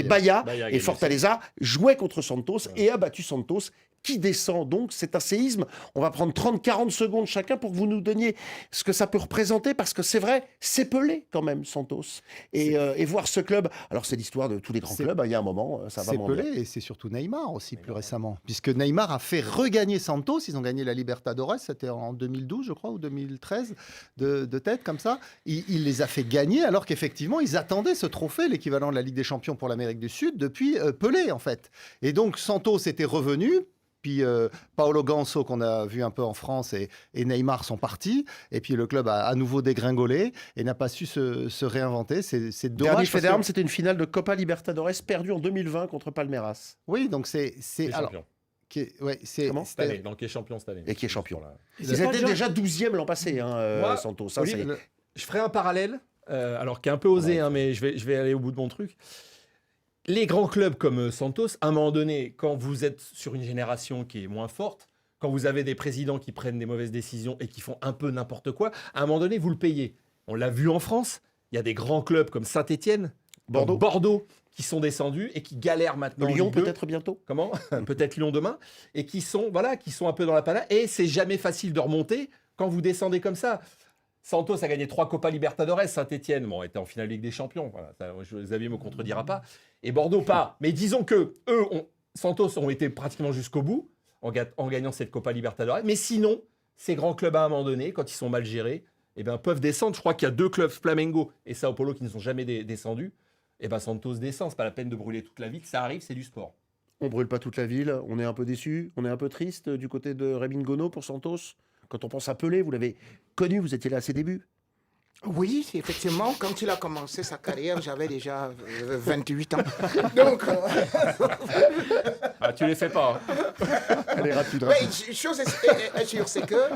Bahia, Bahia a et gagné, Fortaleza jouait contre Santos et a battu Santos qui descend. Donc c'est un séisme. On va prendre 30-40 secondes chacun pour que vous nous donniez ce que ça peut représenter, parce que c'est vrai, c'est Pelé quand même, Santos. Et voir ce club, alors c'est l'histoire de tous les grands C'est- clubs, il y a un moment, ça va C'est moins Pelé bien. et c'est surtout Neymar aussi plus récemment. Puisque Neymar a fait regagner Santos. Ils ont gagné la Libertadores, c'était en 2012 je crois, ou 2013, de tête comme ça. Il les a fait gagner alors qu'effectivement ils attendaient ce trophée, l'équivalent de la Ligue des Champions pour l'Amérique du Sud, depuis Pelé en fait. Et donc Santos était revenu Puis Paolo Ganso, qu'on a vu un peu en France, et Neymar sont partis. Et puis le club a à nouveau dégringolé et n'a pas su se réinventer. C'est Dernier dommage. fait d'armes, c'était une finale de Copa Libertadores perdue en 2020 contre Palmeiras. Oui, donc c'est Les alors, champions. Comment Cette année, donc qui est champion cette année. Et qui est champion. Voilà. Ils étaient déjà 12e l'an passé, Moi, Santos. Ça, Olivier, c'est- Je ferai un parallèle, alors qui est un peu osé, mais je vais aller au bout de mon truc. Les grands clubs comme Santos, à un moment donné, quand vous êtes sur une génération qui est moins forte, quand vous avez des présidents qui prennent des mauvaises décisions et qui font un peu n'importe quoi, à un moment donné, vous le payez. On l'a vu en France, il y a des grands clubs comme Saint-Étienne, Bordeaux, qui sont descendus et qui galèrent maintenant. Lyon Ligue 2. peut-être bientôt. Comment Peut-être Lyon demain. Et qui sont un peu dans la panade. Et c'est jamais facile de remonter quand vous descendez comme ça. Santos a gagné 3 Copa Libertadores. Saint-Etienne, était en finale Ligue des Champions. Voilà, Xavier me contredira pas. Et Bordeaux, pas. Mais disons que Santos ont été pratiquement jusqu'au bout en gagnant cette Copa Libertadores. Mais sinon, ces grands clubs, à un moment donné, quand ils sont mal gérés, peuvent descendre. Je crois qu'il y a 2 clubs, Flamengo et Sao Paulo, qui ne sont jamais descendus. Santos descend, c'est pas la peine de brûler toute la ville, ça arrive, c'est du sport. On brûle pas toute la ville, on est un peu déçu, on est un peu triste du côté de Raymond Gono pour Santos. Quand on pense à Pelé, vous l'avez connu, vous étiez là à ses débuts. Oui, effectivement, quand il a commencé sa carrière, j'avais déjà 28 ans. Donc, tu les fais pas. Elle est rapide. mais chose est sûre, c'est que,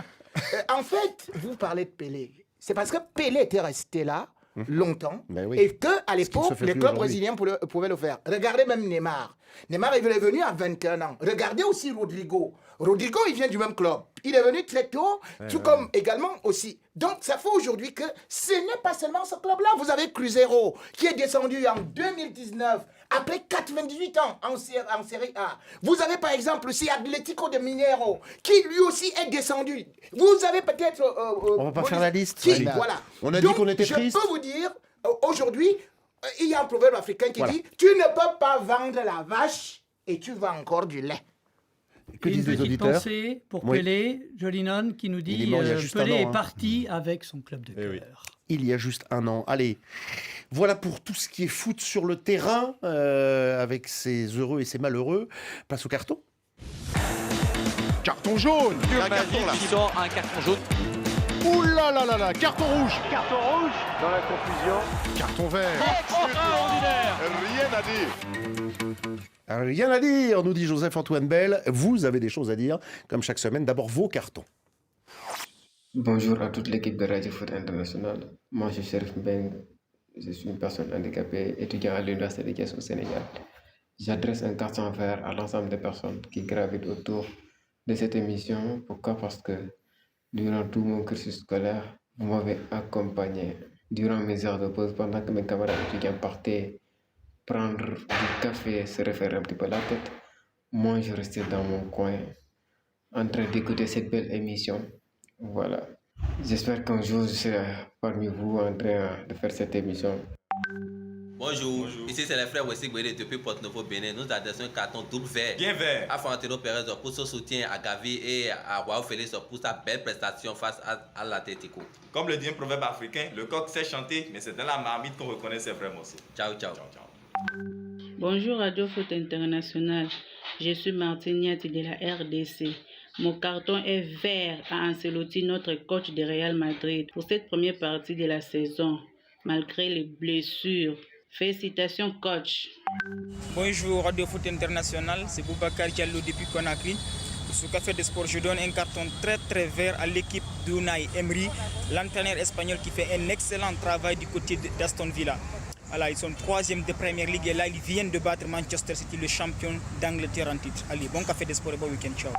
en fait, vous parlez de Pelé. C'est parce que Pelé était resté là longtemps Ben oui. et qu'à Ce qui ne l'époque, se fait les plus clubs aujourd'hui. brésiliens pouvaient le faire. Regardez même Neymar. Neymar, il est venu à 21 ans. Regardez aussi Rodrigo. Rodrigo, il vient du même club. Il est venu très tôt, tout comme également aussi. Donc, ça fait aujourd'hui que ce n'est pas seulement ce club-là. Vous avez Cruzeiro, qui est descendu en 2019, après 98 ans en Série A. Vous avez par exemple aussi Atlético de Mineiro, qui lui aussi est descendu. Vous avez peut-être... On va pas faire la liste. Qui, Oui. voilà. On a dit Donc, qu'on était triste. Je peux vous dire, aujourd'hui, il y a un proverbe africain qui Voilà. dit « Tu ne peux pas vendre la vache et tu vends encore du lait ». Que Une disent les petite auditeurs pensée pour Oui. Pelé, Jolinon, qui nous Il dit est mort il y a juste un Pelé an, est hein. parti avec son club de Eh oui. cœur. Il y a juste un an. Allez, voilà pour tout ce qui est foot sur le terrain, avec ses heureux et ses malheureux. Place au carton. Carton jaune. Un carton là. Qui sort un carton jaune. Ouh là là là là, carton rouge. Carton rouge dans la confusion. Carton vert. Extraordinaire. Rien à dire. Rien à dire, nous dit Joseph-Antoine Bell. Vous avez des choses à dire, comme chaque semaine. D'abord, vos cartons. Bonjour à toute l'équipe de Radio Foot International. Moi, je suis Sheriff Mbeng. Je suis une personne handicapée, étudiant à l'Université de Thiès au Sénégal. J'adresse un carton vert à l'ensemble des personnes qui gravitent autour de cette émission. Pourquoi? Parce que durant tout mon cursus scolaire, vous m'avez accompagné durant mes heures de pause, pendant que mes camarades étudiants partaient prendre du café, se refaire un petit peu la tête. Moi, je restais dans mon coin, en train d'écouter cette belle émission. Voilà. J'espère qu'un jour, je serai parmi vous en train de faire cette émission. Bonjour, ici c'est les frères Wessig Gwede depuis Porto-Novo, Bénin. Nous adressons un carton double vert. Bien vert. À Florentino Pérez pour son soutien à Gavi et à Joao Félix pour sa belle prestation face à l'Atlético. Comme le dit un proverbe africain, le coq sait chanter, mais c'est dans la marmite qu'on reconnaît ses frères aussi. Ciao, ciao. Ciao, ciao. Bonjour Radio Foot International, je suis Martiniette de la RDC. Mon carton est vert à Ancelotti, notre coach de Real Madrid, pour cette première partie de la saison, malgré les blessures. Félicitations coach. Bonjour Radio Foot International, c'est Boubacar Diallo depuis Conakry. Pour ce café de sport, je donne un carton très vert à l'équipe d'Unai Emery, l'entraîneur espagnol qui fait un excellent travail du côté d'Aston Villa. Voilà, ils sont 3e de Premier League et là ils viennent de battre Manchester City, le champion d'Angleterre en titre. Allez, bon café de sport et bon week-end, ciao.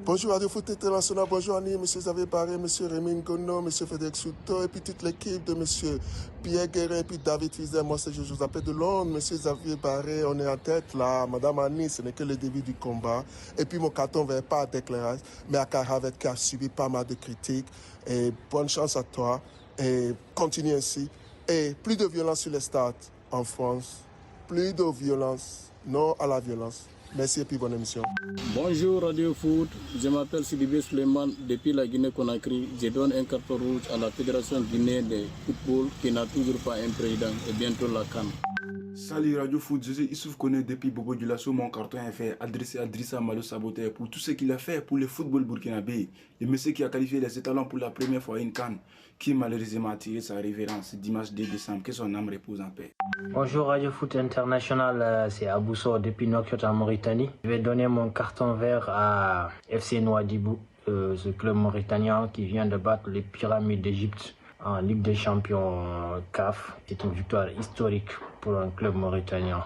Bonjour Radio Foot International, bonjour Annie, M. Xavier Barré, M. Rémy Ngono, M. Frédéric Souto et puis toute l'équipe de M. Pierre Guérin et puis David Fizer. Moi, je vous appelle de Londres, M. Xavier Barré, on est en tête là. Madame Annie, ce n'est que le début du combat. Et puis mon carton ne va pas à déclarage, mais à Karavet qui a subi pas mal de critiques. Et bonne chance à toi et continue ainsi. Et plus de violence sur les stades en France, plus de violence, non à la violence. Merci et puis bonne émission. Bonjour Radio Foot, je m'appelle Sidibé Suleiman depuis la Guinée-Conakry. Je donne un carton rouge à la Fédération guinéenne de football qui n'a toujours pas un président et bientôt la CAN. Salut Radio Foot, je suis Issouf Koné depuis Bobo Dioulasso. Mon carton est fait adressé à Drissa Malo Saboteur pour tout ce qu'il a fait pour le football burkinabé. Le monsieur qui a qualifié les étalons pour la première fois à une CAN, qui malheureusement a tiré sa révérence dimanche 2 décembre. Que son âme repose en paix. Bonjour Radio Foot International, c'est Abousso depuis Nouakchott en Mauritanie. Je vais donner mon carton vert à FC Nouadhibou, ce club mauritanien qui vient de battre les Pyramides d'Égypte en Ligue des Champions CAF. C'est une victoire historique pour un club mauritanien.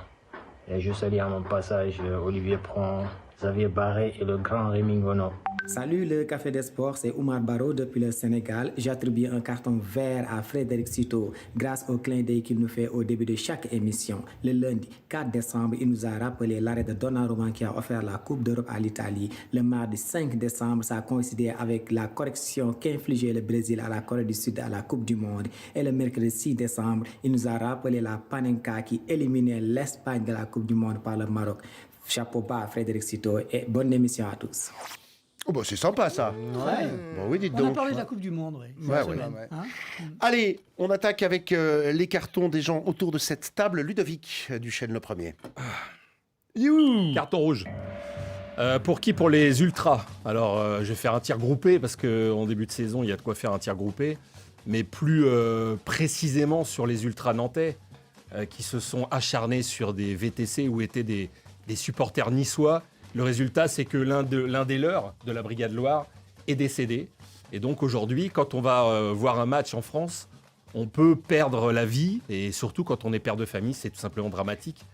Et je salue à mon passage Olivier Pron, Xavier Barré et le grand Rémi Ngono. Salut le Café des Sports, c'est Oumar Baro depuis le Sénégal. J'attribue un carton vert à Frédéric Citeau grâce au clin d'œil qu'il nous fait au début de chaque émission. Le lundi 4 décembre, il nous a rappelé l'arrêt de Donnarumma qui a offert la Coupe d'Europe à l'Italie. Le mardi 5 décembre, ça a coïncidé avec la correction qu'infligeait le Brésil à la Corée du Sud à la Coupe du Monde. Et le mercredi 6 décembre, il nous a rappelé la Panenka qui éliminait l'Espagne de la Coupe du Monde par le Maroc. Chapeau bas à Frédéric Citeau et bonne émission à tous. Oh bah c'est sympa ça. Ouais. Bon, oui, dites On donc. a parlé de la Coupe du Monde, oui. Ouais. Hein. Allez, on attaque avec les cartons des gens autour de cette table. Ludovic Duchesne le premier. Carton rouge. Pour qui? Pour les ultras. Alors, je vais faire un tir groupé parce qu'en début de saison, il y a de quoi faire un tir groupé. Mais plus précisément sur les ultras nantais qui se sont acharnés sur des VTC où étaient des supporters niçois. Le résultat, c'est que l'un des leurs de la Brigade Loire est décédé. Et donc aujourd'hui, quand on va voir un match en France, on peut perdre la vie. Et surtout quand on est père de famille, c'est tout simplement dramatique.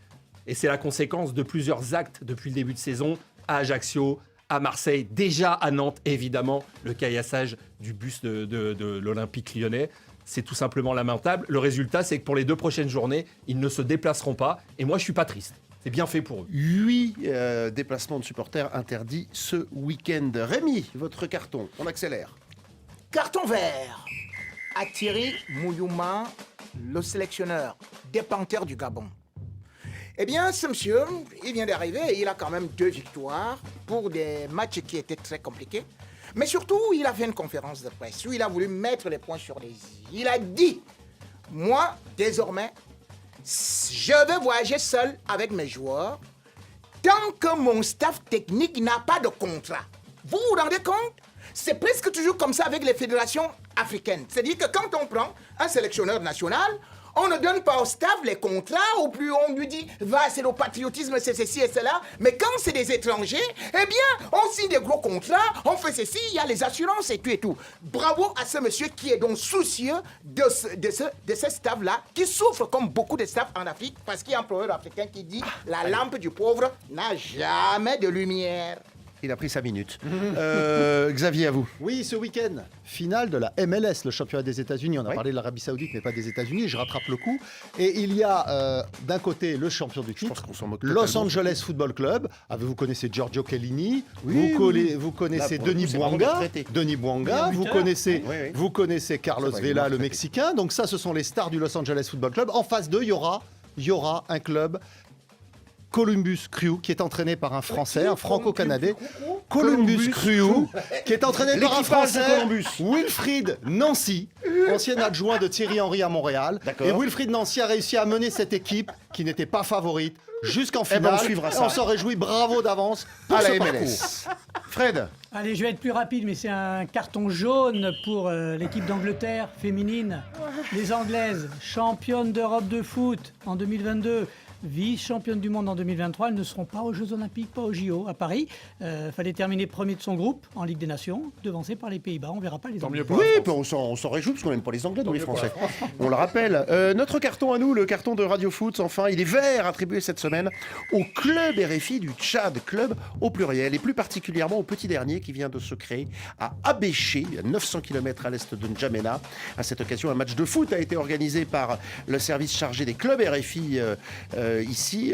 Et c'est la conséquence de plusieurs actes depuis le début de saison à Ajaccio, à Marseille, déjà à Nantes, évidemment, le caillassage du bus de l'Olympique lyonnais. C'est tout simplement lamentable. Le résultat, c'est que pour les 2 prochaines journées, ils ne se déplaceront pas. Et moi, je suis pas triste. C'est bien fait pour eux. 8 déplacements de supporters interdits ce week-end. Rémi, votre carton, on accélère. Carton vert à Thierry Mouyouma, le sélectionneur des Panthères du Gabon. Eh bien, ce monsieur, il vient d'arriver et il a quand même 2 victoires pour des matchs qui étaient très compliqués. Mais surtout, il a fait une conférence de presse où il a voulu mettre les points sur les i. Il a dit, moi, désormais, je vais voyager seul avec mes joueurs tant que mon staff technique n'a pas de contrat. Vous vous rendez compte? C'est presque toujours comme ça avec les fédérations africaines. C'est-à-dire que quand on prend un sélectionneur national, on ne donne pas au staff les contrats, ou plus on lui dit, va, c'est le patriotisme, c'est ceci et cela. Mais quand c'est des étrangers, eh bien, on signe des gros contrats, on fait ceci, il y a les assurances et tout et tout. Bravo à ce monsieur qui est donc soucieux de ce staff-là, qui souffre comme beaucoup de staff en Afrique, parce qu'il y a un proverbe africain qui dit, la lampe du pauvre n'a jamais de lumière. Il a pris 5 minutes. Xavier, à vous. Oui, ce week-end, finale de la MLS, le championnat des États-Unis. On a parlé de l'Arabie Saoudite, mais pas des États-Unis. Je rattrape le coup. Et il y a d'un côté le champion du titre, Los Angeles Football Club. Vous connaissez Giorgio Chiellini. Vous connaissez Denis Bouanga. Vous connaissez Carlos Vela, le Mexicain. Donc ça, ce sont les stars du Los Angeles Football Club. En face d'eux, il y aura un club, Columbus Crew, qui est entraîné par un Français, un franco-canadien. Columbus Crew, qui est entraîné par un Français, Wilfried Nancy, ancien adjoint de Thierry Henry à Montréal. Et Wilfried Nancy a réussi à mener cette équipe, qui n'était pas favorite, jusqu'en finale. On s'en réjouit, bravo d'avance pour ce parcours. Fred. Allez, je vais être plus rapide, mais c'est un carton jaune pour l'équipe d'Angleterre féminine. Les Anglaises, championnes d'Europe de foot en 2022. Vice-championne du monde en 2023, elles ne seront pas aux Jeux Olympiques, pas aux JO à Paris. Fallait terminer premier de son groupe en Ligue des Nations, devancé par les Pays-Bas. On verra pas les Anglais. Oui, on s'en réjouit parce qu'on n'aime pas les Anglais, nous les Français. On le rappelle. Notre carton à nous, le carton de Radio Foot, enfin, il est vert, attribué cette semaine au club RFI du Tchad, club au pluriel, et plus particulièrement au petit dernier qui vient de se créer à Abéché, 900 km à l'est de N'Djamena. À cette occasion, un match de foot a été organisé par le service chargé des clubs RFI ici,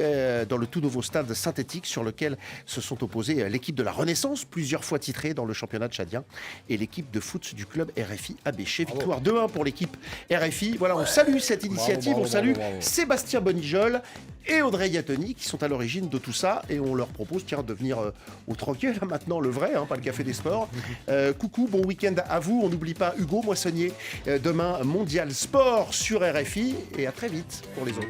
dans le tout nouveau stade synthétique sur lequel se sont opposés l'équipe de la Renaissance, plusieurs fois titrée dans le championnat tchadien, et l'équipe de foot du club RFI Abéché. Victoire 2-1 pour l'équipe RFI. Voilà, on salue cette initiative, on salue Sébastien Bonijol et Audrey Yatoni qui sont à l'origine de tout ça, et on leur propose de venir au tranquille, maintenant le vrai, pas le Café des Sports. Coucou, bon week-end à vous. On n'oublie pas Hugo Moissonnier, demain Mondial Sport sur RFI, et à très vite pour les autres.